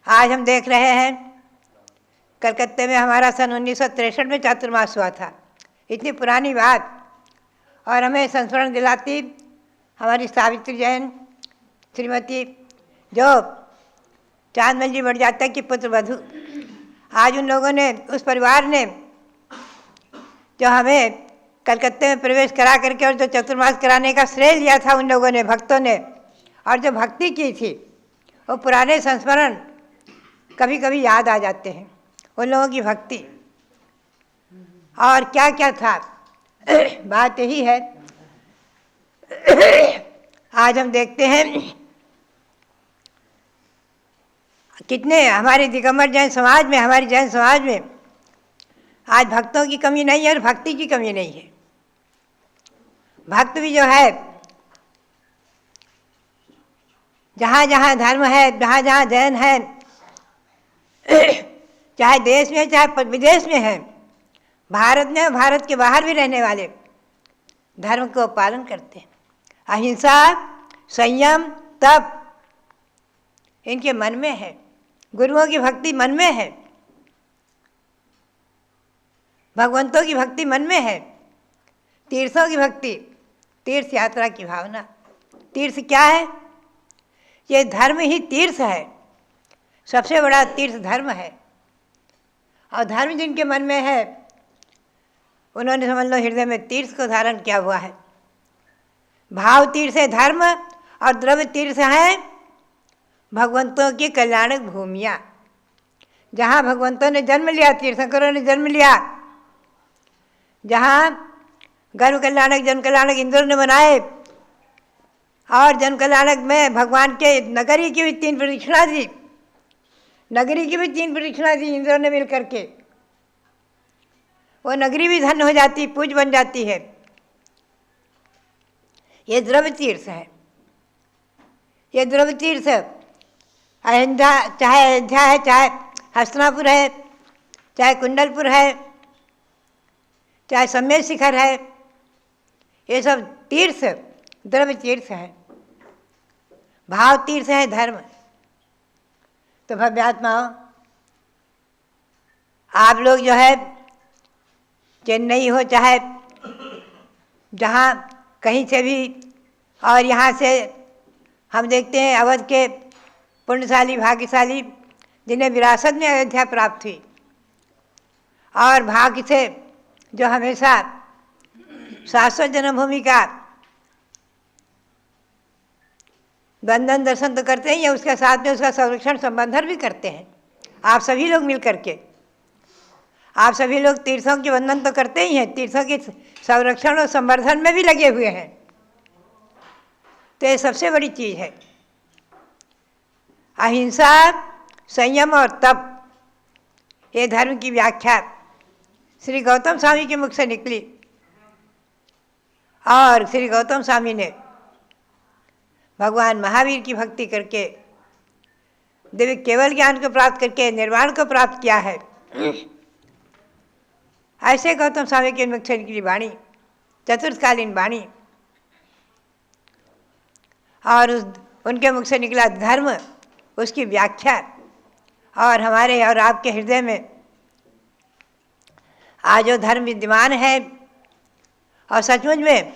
आज हम देख रहे हैं कलकत्ते में हमारा सन 1963 में चातुर्मास हुआ था। इतनी पुरानी बात, और हमें संस्मरण दिलाती हमारी सावित्री जैन श्रीमती, जो चांदमल जी बड़जात्या की पुत्र वधू। आज उन लोगों ने, उस परिवार ने जो हमें कलकत्ते में प्रवेश करा करके और जो चतुर्मास कराने का श्रेय लिया था उन लोगों ने, भक्तों ने, और जो भक्ति की थी, वो पुराने संस्मरण कभी कभी याद आ जाते हैं। उन लोगों की भक्ति और क्या क्या था। बात यही है, आज हम देखते हैं कितने हमारे दिगंबर जैन समाज में, हमारी जैन समाज में आज भक्तों की कमी नहीं है और भक्ति की कमी नहीं है। भक्त भी जो है, जहाँ जहाँ धर्म है, जहाँ जहाँ जैन है, चाहे देश में चाहे विदेश में है, भारत में, भारत के बाहर भी रहने वाले धर्म को पालन करते हैं। अहिंसा, संयम, तप इनके मन में है। गुरुओं की भक्ति मन में है, भगवंतों की भक्ति मन में है, तीर्थों की भक्ति, तीर्थ यात्रा की भावना। तीर्थ क्या है? ये धर्म ही तीर्थ है। सबसे बड़ा तीर्थ धर्म है। और धर्म जिनके मन में है, उन्होंने समझ लो हृदय में तीर्थ को धारण किया हुआ है। भाव तीर्थ है धर्म, और द्रव्य तीर्थ है भगवंतों की कल्याणक भूमियाँ। जहाँ भगवंतों ने जन्म लिया, तीर्थंकरों ने जन्म लिया, जहाँ गर्भ कल्याणक, जन कल्याणक इंद्र ने बनाए, और जन कल्याणक में भगवान के नगरी की भी 3 प्रदक्षिणा दी, नगरी की भी 3 प्रदक्षिणा दी इंद्र ने मिल करके। वो नगरी भी धन्य हो जाती, पूज बन जाती है। ये द्रव्य तीर्थ है। ये ध्रुव तीर्थ अयोध्या, चाहे अयोध्या है, चाहे हस्तिनापुर है, चाहे कुंडलपुर है, चाहे सम्मेद शिखर है, ये सब तीर्थ द्रव्य तीर्थ है, भाव तीर्थ है, धर्म। तो भव्यात्माओं, आप लोग जो है चेन्नई हो चाहे जहाँ कहीं से भी, और यहाँ से हम देखते हैं अवध के पुण्यशाली भाग्यशाली जिन्हें विरासत में अयोध्या प्राप्त हुई, और भाग्य से जो हमेशा शाश्वत जन्मभूमि का बंधन दर्शन तो करते हैं, या उसके साथ में उसका संरक्षण संवर्धन भी करते हैं। आप सभी लोग मिल करके, आप सभी लोग तीर्थों के बंधन तो करते ही हैं, तीर्थों के संरक्षण और संवर्धन में भी लगे हुए हैं। तो ये सबसे बड़ी चीज़ है। अहिंसा, संयम और तप, ये धर्म की व्याख्या श्री गौतम स्वामी के मुख से निकली, और श्री गौतम स्वामी ने भगवान महावीर की भक्ति करके दिव्य केवल ज्ञान को प्राप्त करके निर्वाण को प्राप्त किया है। ऐसे गौतम स्वामी के मुख से निकली वाणी, चतुर्थकालीन वाणी, और उनके मुख से निकला धर्म, उसकी व्याख्या, और हमारे और आपके हृदय में आज जो धर्म विद्यमान है, और सचमुच में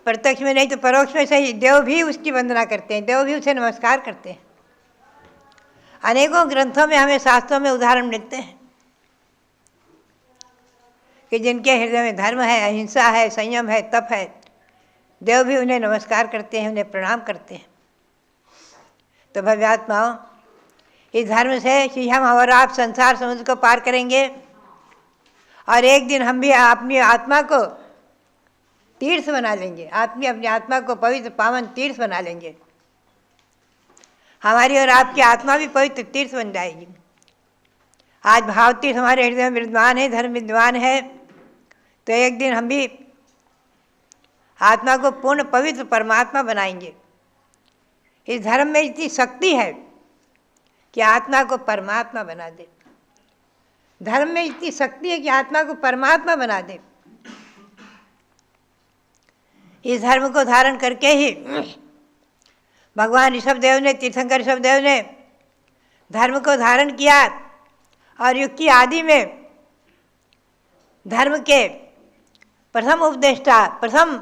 प्रत्यक्ष में नहीं तो परोक्ष में सही, देव भी उसकी वंदना करते हैं, देव भी उसे नमस्कार करते हैं। अनेकों ग्रंथों में हमें शास्त्रों में उदाहरण मिलते हैं कि जिनके हृदय में धर्म है, अहिंसा है, संयम है, तप है, देव भी उन्हें नमस्कार करते हैं, उन्हें प्रणाम करते हैं। तो भव्यात्माओं, इस धर्म से ही हम और आप संसार समुद्र को पार करेंगे, और एक दिन हम भी अपनी आत्मा को तीर्थ बना लेंगे, अपनी आत्मा को पवित्र पावन तीर्थ बना लेंगे। हमारी और आपकी आत्मा भी पवित्र तीर्थ बन जाएगी। आज भाव तीर्थ हमारे हृदय में विद्यमान है, धर्म विद्यमान है, तो एक दिन हम भी आत्मा को पूर्ण पवित्र परमात्मा बनाएंगे। इस धर्म में इतनी शक्ति है कि आत्मा को परमात्मा बना दे। धर्म में इतनी शक्ति है कि आत्मा को परमात्मा बना दे। इस धर्म को धारण करके ही भगवान ऋषभदेव ने, तीर्थंकर ऋषभदेव ने धर्म को धारण किया, और युग की आदि में धर्म के प्रथम उपदेष्टा, प्रथम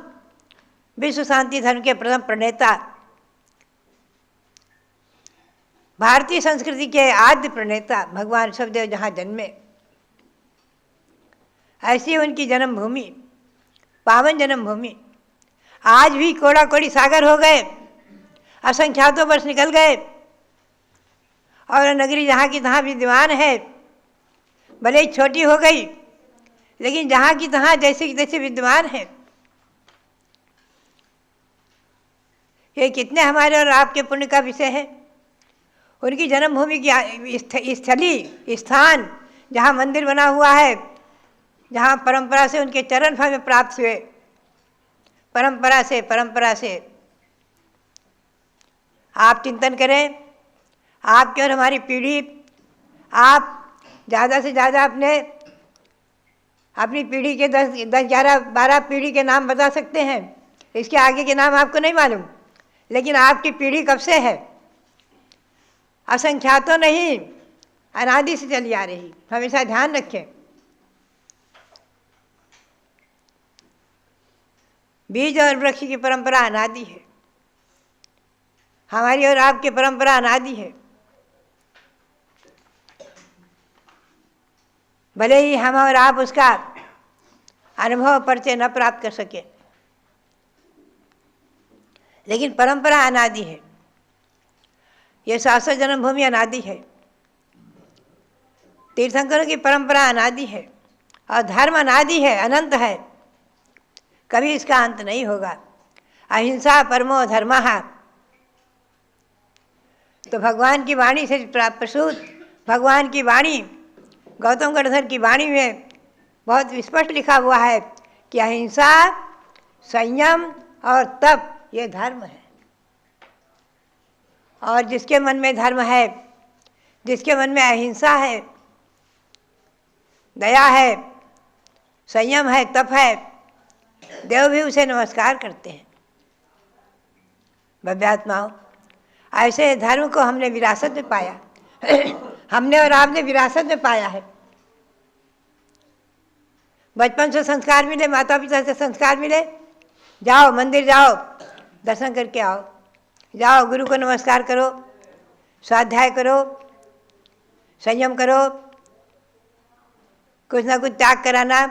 विश्व शांति धर्म के प्रथम प्रणेता, भारतीय संस्कृति के आद्य प्रणेता भगवान ऋषभदेव जहाँ जन्मे, ऐसी उनकी जन्मभूमि, पावन जन्मभूमि आज भी कोड़ा कोड़ी सागर हो गए, असंख्यातों वर्ष निकल गए, और नगरी जहाँ की तहाँ विद्यमान है, भले ही छोटी हो गई, लेकिन जहाँ की तहाँ जैसे की तैसे विद्यमान है। ये कितने हमारे और आपके पुण्य का विषय है। उनकी जन्मभूमि की स्थली, स्थान, जहाँ मंदिर बना हुआ है, जहाँ परंपरा से उनके चरण फल में प्राप्त हुए, परंपरा से आप चिंतन करें। आपकी और हमारी पीढ़ी, आप ज़्यादा से ज़्यादा अपनी पीढ़ी के 10, 11, 12 पीढ़ी के नाम बता सकते हैं। इसके आगे के नाम आपको नहीं मालूम, लेकिन आपकी पीढ़ी कब से है? असंख्यातों नहीं, अनादि से चली आ रही। हमेशा ध्यान रखें। बीज और वृक्ष की परंपरा अनादि है, हमारी और आपकी परंपरा अनादि है। भले ही हम और आप उसका अनुभव परिचय न प्राप्त कर सके, लेकिन परंपरा अनादि है। ये शाश्वत जन्मभूमि अनादि है, तीर्थंकरों की परंपरा अनादि है, और धर्म अनादि है, अनंत है, कभी इसका अंत नहीं होगा। अहिंसा परमो धर्मः। तो भगवान की वाणी से प्रसूत भगवान की वाणी, गौतम गणधर की वाणी में बहुत स्पष्ट लिखा हुआ है कि अहिंसा, संयम और तप ये धर्म है। और जिसके मन में धर्म है, जिसके मन में अहिंसा है, दया है, संयम है, तप है, देव भी उसे नमस्कार करते हैं। भव्यात्माओं, ऐसे धर्म को हमने विरासत में पाया हमने और आपने विरासत में पाया है। बचपन से संस्कार मिले, माता पिता से संस्कार मिले, जाओ मंदिर जाओ, दर्शन करके आओ, जाओ गुरु को नमस्कार करो, स्वाध्याय करो, संयम करो, कुछ ना कुछ त्याग कराना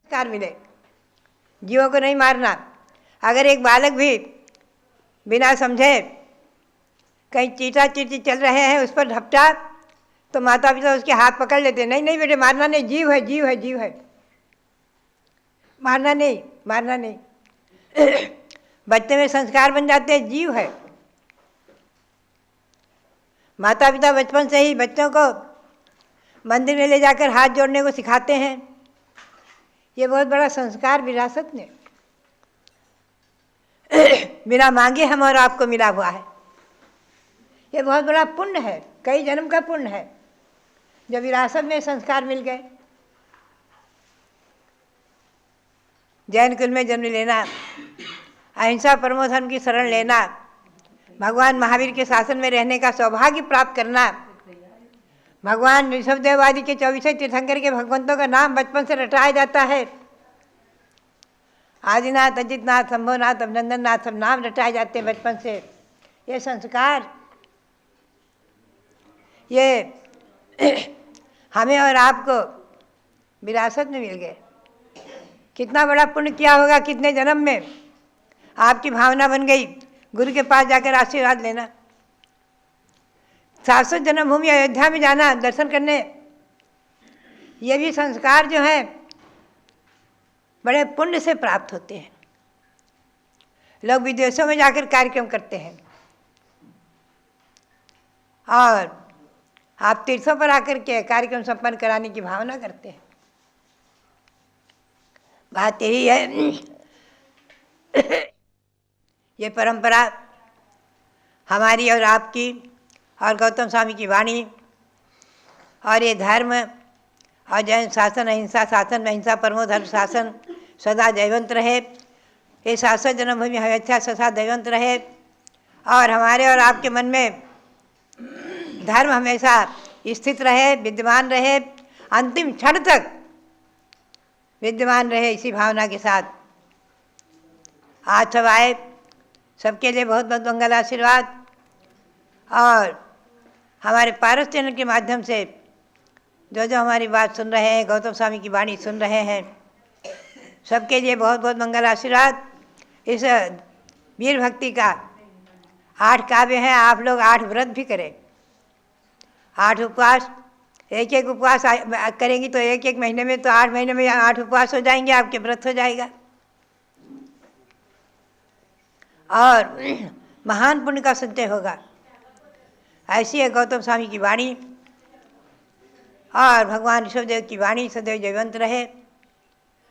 संस्कार मिले। जीवों को नहीं मारना। अगर एक बालक भी बिना समझे कहीं चीटा चीटी चल रहे हैं, उस पर झपटा, तो माता पिता उसके हाथ पकड़ लेते, नहीं नहीं बेटे मारना नहीं, जीव है, जीव है, जीव है, मारना नहीं, मारना नहीं बच्चे में संस्कार बन जाते हैं, जीव है। माता पिता बचपन से ही बच्चों को मंदिर में ले जाकर हाथ जोड़ने को सिखाते हैं। ये बहुत बड़ा संस्कार विरासत में बिना मांगे हम और आपको मिला हुआ है। ये बहुत बड़ा पुण्य है, कई जन्म का पुण्य है जो विरासत में संस्कार मिल गए। जैन कुल में जन्म लेना, अहिंसा परमो धर्म की शरण लेना, भगवान महावीर के शासन में रहने का सौभाग्य प्राप्त करना, भगवान ऋषभदेव आदि के 24 तीर्थंकर के भगवंतों का नाम बचपन से रटाया जाता है। आदिनाथ, अजितनाथ, शंभुनाथ, अभिनंदन नाथ, सब नाम रटाए जाते हैं बचपन से। ये संस्कार ये हमें और आपको विरासत में मिल गए। कितना बड़ा पुण्य किया होगा, कितने जन्म में आपकी भावना बन गई गुरु के पास जाकर आशीर्वाद लेना। 700 जन्मभूमि अयोध्या में जाना दर्शन करने, ये भी संस्कार जो हैं बड़े पुण्य से प्राप्त होते हैं। लोग विदेशों में जाकर कार्यक्रम करते हैं और आप तीर्थों पर आकर के कार्यक्रम संपन्न कराने की भावना करते हैं। बात यही है ये परंपरा हमारी और आपकी और गौतम स्वामी की वाणी और ये धर्म और जैन शासन, अहिंसा शासन, अहिंसा परमो धर्म शासन सदा जयवंत रहे। ये 700 जन्मभूमि अयोध्या सदा जयवंत रहे और हमारे और आपके मन में धर्म हमेशा स्थित रहे, विद्यमान रहे, अंतिम क्षण तक विद्यमान रहे। इसी भावना के साथ आज सब आए, सबके लिए बहुत बहुत मंगल आशीर्वाद। और हमारे पारस चैनल के माध्यम से जो जो हमारी बात सुन रहे हैं, गौतम स्वामी की वाणी सुन रहे हैं, सबके लिए बहुत बहुत मंगल आशीर्वाद। इस वीर भक्ति का 8 काव्य हैं, आप लोग 8 व्रत भी करें, 8 उपवास। एक एक उपवास करेंगी तो एक एक महीने में तो 8 महीने में 8 उपवास हो जाएंगे, आपके व्रत हो जाएगा और महान पुण्य का संचय होगा। ऐसी है गौतम स्वामी की वाणी और भगवान ऋषभदेव की वाणी सदैव जयवंत रहे।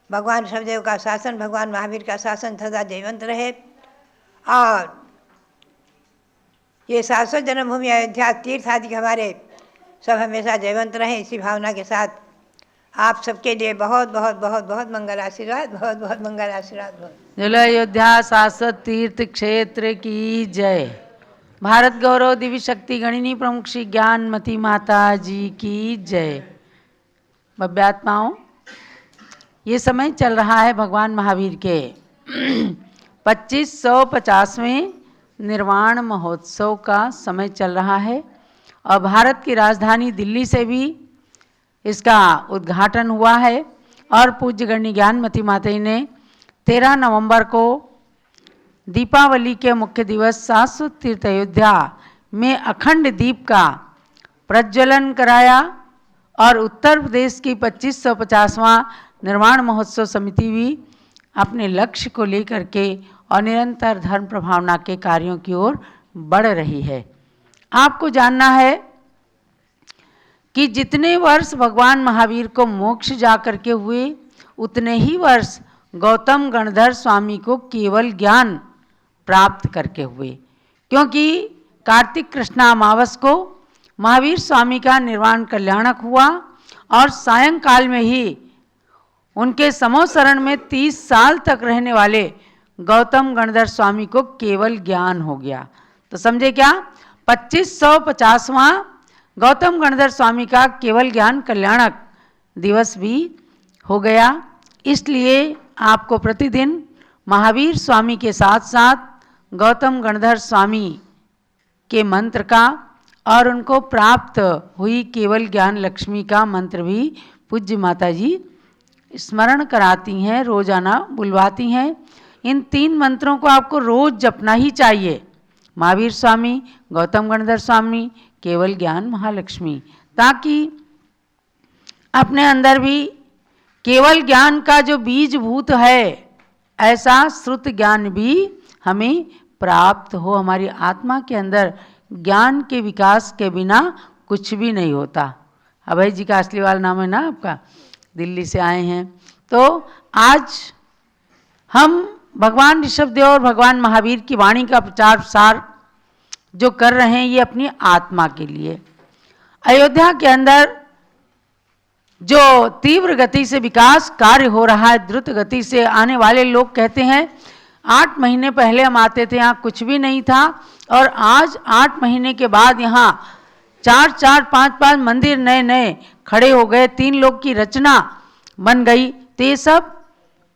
भगवान ऋषभदेव का शासन, भगवान महावीर का शासन सदा जयवंत रहे और ये 700 जन्मभूमि अयोध्या तीर्थ आदि हमारे सब हमेशा जयवंत रहे। इसी भावना के साथ आप सबके लिए बहुत बहुत बहुत बहुत मंगल आशीर्वाद, बहुत बहुत मंगल आशीर्वाद। जल अयोध्या शाश्वत तीर्थ क्षेत्र की जय। भारत गौरव दिव्य शक्ति गणिनी प्रमुख श्री ज्ञानमती माता जी की जय। भव्यात्माओं, ये समय चल रहा है भगवान महावीर के 2550वें निर्वाण महोत्सव का समय चल रहा है और भारत की राजधानी दिल्ली से भी इसका उद्घाटन हुआ है और पूज्य गणनी ज्ञानमती माता जी ने 13 नवंबर को दीपावली के मुख्य दिवस शाश्वत तीर्थ अयोध्या में अखंड दीप का प्रज्वलन कराया और उत्तर प्रदेश की 2550वां निर्माण महोत्सव समिति भी अपने लक्ष्य को लेकर के और निरंतर धर्म प्रभावना के कार्यों की ओर बढ़ रही है। आपको जानना है कि जितने वर्ष भगवान महावीर को मोक्ष जा कर के हुए, उतने ही वर्ष गौतम गणधर स्वामी को केवल ज्ञान प्राप्त करके हुए, क्योंकि कार्तिक कृष्णा अमावस को महावीर स्वामी का निर्वाण कल्याणक हुआ और सायंकाल में ही उनके समोसरण में 30 साल तक रहने वाले गौतम गणधर स्वामी को केवल ज्ञान हो गया। तो समझे क्या, 2550वां गौतम गणधर स्वामी का केवल ज्ञान कल्याणक दिवस भी हो गया। इसलिए आपको प्रतिदिन महावीर स्वामी के साथ साथ गौतम गणधर स्वामी के मंत्र का और उनको प्राप्त हुई केवल ज्ञान लक्ष्मी का मंत्र भी पूज्य माता जी स्मरण कराती हैं, रोजाना बुलवाती हैं। इन 3 मंत्रों को आपको रोज जपना ही चाहिए, महावीर स्वामी, गौतम गणधर स्वामी, केवल ज्ञान महालक्ष्मी, ताकि अपने अंदर भी केवल ज्ञान का जो बीजभूत है ऐसा श्रुत ज्ञान भी हमें प्राप्त हो। हमारी आत्मा के अंदर ज्ञान के विकास के बिना कुछ भी नहीं होता। अभय जी का असली वाला नाम है ना आपका, दिल्ली से आए हैं। तो आज हम भगवान ऋषभदेव और भगवान महावीर की वाणी का प्रचार प्रसार जो कर रहे हैं ये अपनी आत्मा के लिए। अयोध्या के अंदर जो तीव्र गति से विकास कार्य हो रहा है, द्रुत गति से, आने वाले लोग कहते हैं 8 महीने पहले हम आते थे यहाँ कुछ भी नहीं था और आज 8 महीने के बाद यहाँ 4-4, 5-5 मंदिर नए नए खड़े हो गए, 3 लोग की रचना बन गई। तो ये सब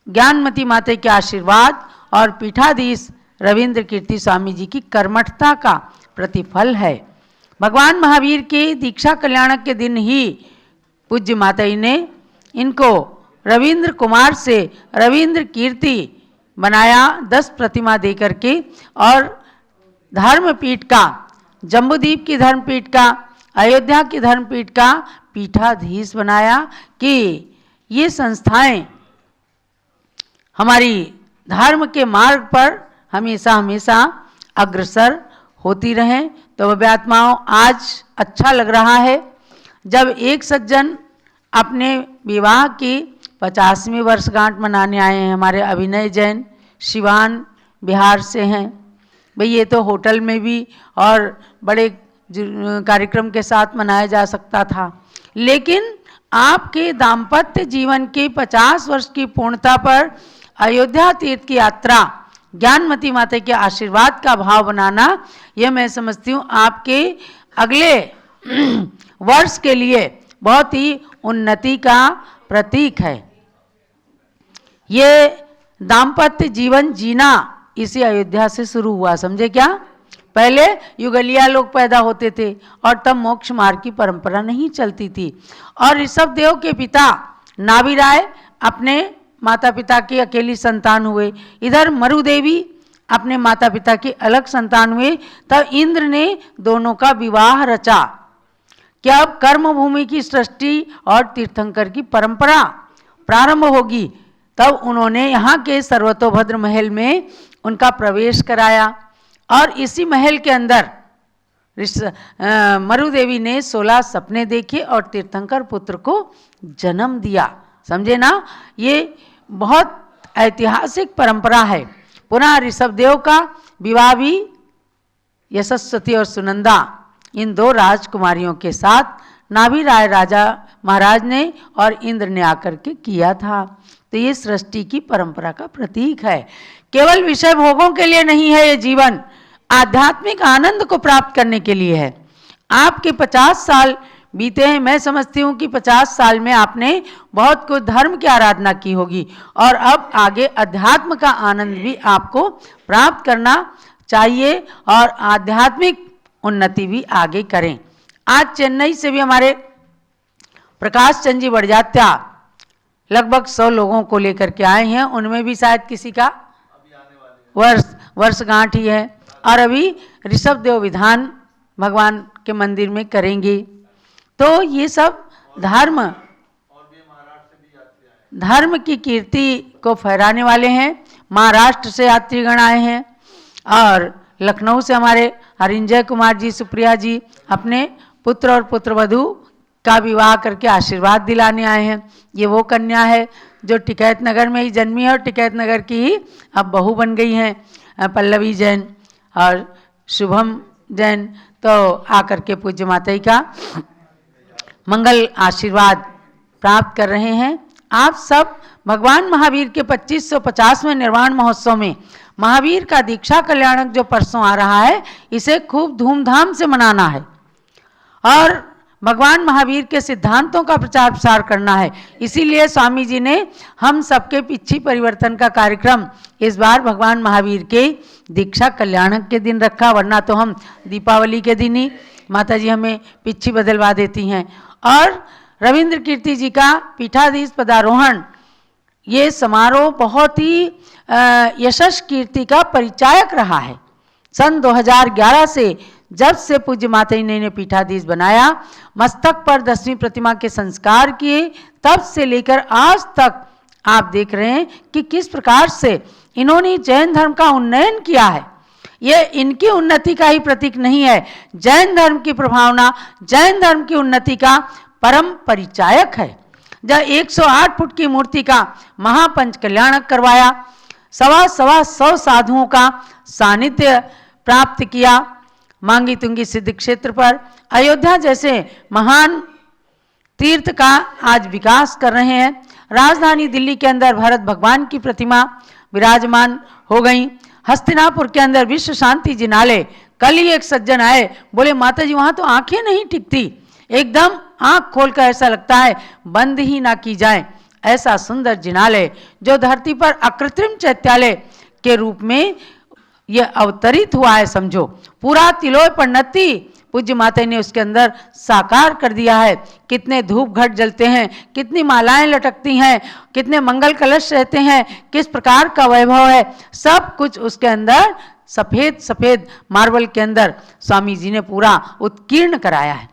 ज्ञानमती माता के आशीर्वाद और पीठाधीश रविंद्र कीर्ति स्वामी जी की कर्मठता का प्रतिफल है। भगवान महावीर के दीक्षा कल्याणक के दिन ही पूज्य माता जी ने इनको रविंद्र कुमार से रविंद्र कीर्ति बनाया 10 प्रतिमा दे करके, और धर्मपीठ का, जम्बूद्वीप की धर्मपीठ का, अयोध्या की धर्मपीठ का पीठाधीश बनाया कि ये संस्थाएं हमारी धर्म के मार्ग पर हमेशा हमेशा अग्रसर होती रहें। तो अभ्यात्माओं, आज अच्छा लग रहा है जब एक सज्जन अपने विवाह की 50वीं वर्षगांठ मनाने आए हैं। हमारे अभिनय जैन सिवान बिहार से हैं। भाई ये तो होटल में भी और बड़े कार्यक्रम के साथ मनाया जा सकता था, लेकिन आपके दाम्पत्य जीवन के 50 वर्ष की पूर्णता पर अयोध्या तीर्थ की यात्रा ज्ञानमती माता के आशीर्वाद का भाव बनाना, यह मैं समझती हूँ आपके अगले वर्ष के लिए बहुत ही उन्नति का प्रतीक है। ये दाम्पत्य जीवन जीना इसी अयोध्या से शुरू हुआ, समझे क्या। पहले युगलिया लोग पैदा होते थे और तब मोक्ष मार्ग की परंपरा नहीं चलती थी। और ऋषभदेव के पिता नाभि राय अपने माता पिता की अकेली संतान हुए, इधर मरुदेवी अपने माता पिता के अलग संतान हुए। तब इंद्र ने दोनों का विवाह रचा कि अब कर्म भूमि की सृष्टि और तीर्थंकर की परंपरा प्रारंभ होगी। तब उन्होंने यहाँ के सर्वतोभद्र महल में उनका प्रवेश कराया और इसी महल के अंदर मरुदेवी ने 16 सपने देखे और तीर्थंकर पुत्र को जन्म दिया। समझे ना, ये बहुत ऐतिहासिक परंपरा है। पुनः ऋषभदेव का विवाह भी यशस्वती और सुनंदा इन 2 राजकुमारियों के साथ नाभि राय राजा महाराज ने और इंद्र ने आकर के किया था। तो ये सृष्टि की परंपरा का प्रतीक है। केवल विषय भोगों के लिए नहीं है ये जीवन, आध्यात्मिक आनंद को प्राप्त करने के लिए है। आपके 50 साल बीते हैं, मैं समझती हूँ कि 50 साल में आपने बहुत कुछ धर्म की आराधना की होगी और अब आगे अध्यात्म का आनंद भी आपको प्राप्त करना चाहिए और आध्यात्मिक उन्नति भी आगे करें। आज चेन्नई से भी हमारे प्रकाश चंद जी बड़जात्या लगभग 100 लोगों को लेकर के आए हैं। उनमें भी शायद किसी का वर्षगांठ ही है और अभी ऋषभदेव विधान भगवान के मंदिर में करेंगे। तो ये सब धर्म की कीर्ति को फहराने वाले हैं। महाराष्ट्र से यात्रीगण आए हैं और लखनऊ से हमारे हरिंजय कुमार जी, सुप्रिया जी अपने पुत्र और पुत्रवधू का विवाह करके आशीर्वाद दिलाने आए हैं। ये वो कन्या है जो टिकैत नगर में ही जन्मी है और टिकैत नगर की ही अब बहू बन गई हैं, पल्लवी जैन और शुभम जैन। तो आकर के पूज्य माता का मंगल आशीर्वाद प्राप्त कर रहे हैं। आप सब भगवान महावीर के 2550वें निर्वाण महोत्सव में महावीर का दीक्षा कल्याणक जो परसों आ रहा है, इसे खूब धूमधाम से मनाना है और भगवान महावीर के सिद्धांतों का प्रचार प्रसार करना है। इसीलिए स्वामी जी ने हम सबके पिच्छी परिवर्तन का कार्यक्रम इस बार भगवान महावीर के दीक्षा कल्याणक के दिन रखा, वरना तो हम दीपावली के दिन ही माता जी हमें पिच्छी बदलवा देती हैं। और रविंद्र कीर्ति जी का पीठाधीश पदारोहण, ये समारोह बहुत ही यशस कीर्ति का परिचायक रहा है। सन 2011 से जब से पूज्य माता जी ने पीठाधीश बनाया, मस्तक पर 10वीं प्रतिमा के संस्कार किए, तब से लेकर आज तक आप देख रहे हैं कि किस प्रकार से इन्होंने जैन धर्म का उन्नयन किया है। ये इनकी उन्नति का ही प्रतीक नहीं है, जैन धर्म की प्रभावना, जैन धर्म की उन्नति का परम परिचायक है। जब 108 फुट की मूर्ति का महापंच कल्याणक करवाया, 125 साधुओं का सानिध्य प्राप्त किया, मांगी तुंगी सिद्ध क्षेत्र पर अयोध्या जैसे महान तीर्थ का आज विकास कर रहे हैं। राजधानी दिल्ली के अंदर भरत भगवान की प्रतिमा विराजमान हो गई। हस्तिनापुर के अंदर विश्व शांति जिनालय, कल ही एक सज्जन आए, बोले माता जी वहाँ तो आंखें नहीं टिकती, एकदम आंख खोलकर ऐसा लगता है बंद ही ना की जाए, ऐसा सुंदर जिनालय जो धरती पर अकृत्रिम चैत्यालय के रूप में यह अवतरित हुआ है। समझो पूरा तिलोय पन्नती पूज्य माता ने उसके अंदर साकार कर दिया है। कितने धूप घट जलते हैं, कितनी मालाएं लटकती हैं, कितने मंगल कलश रहते हैं, किस प्रकार का वैभव है, सब कुछ उसके अंदर सफेद सफेद मार्बल के अंदर स्वामी जी ने पूरा उत्कीर्ण कराया है।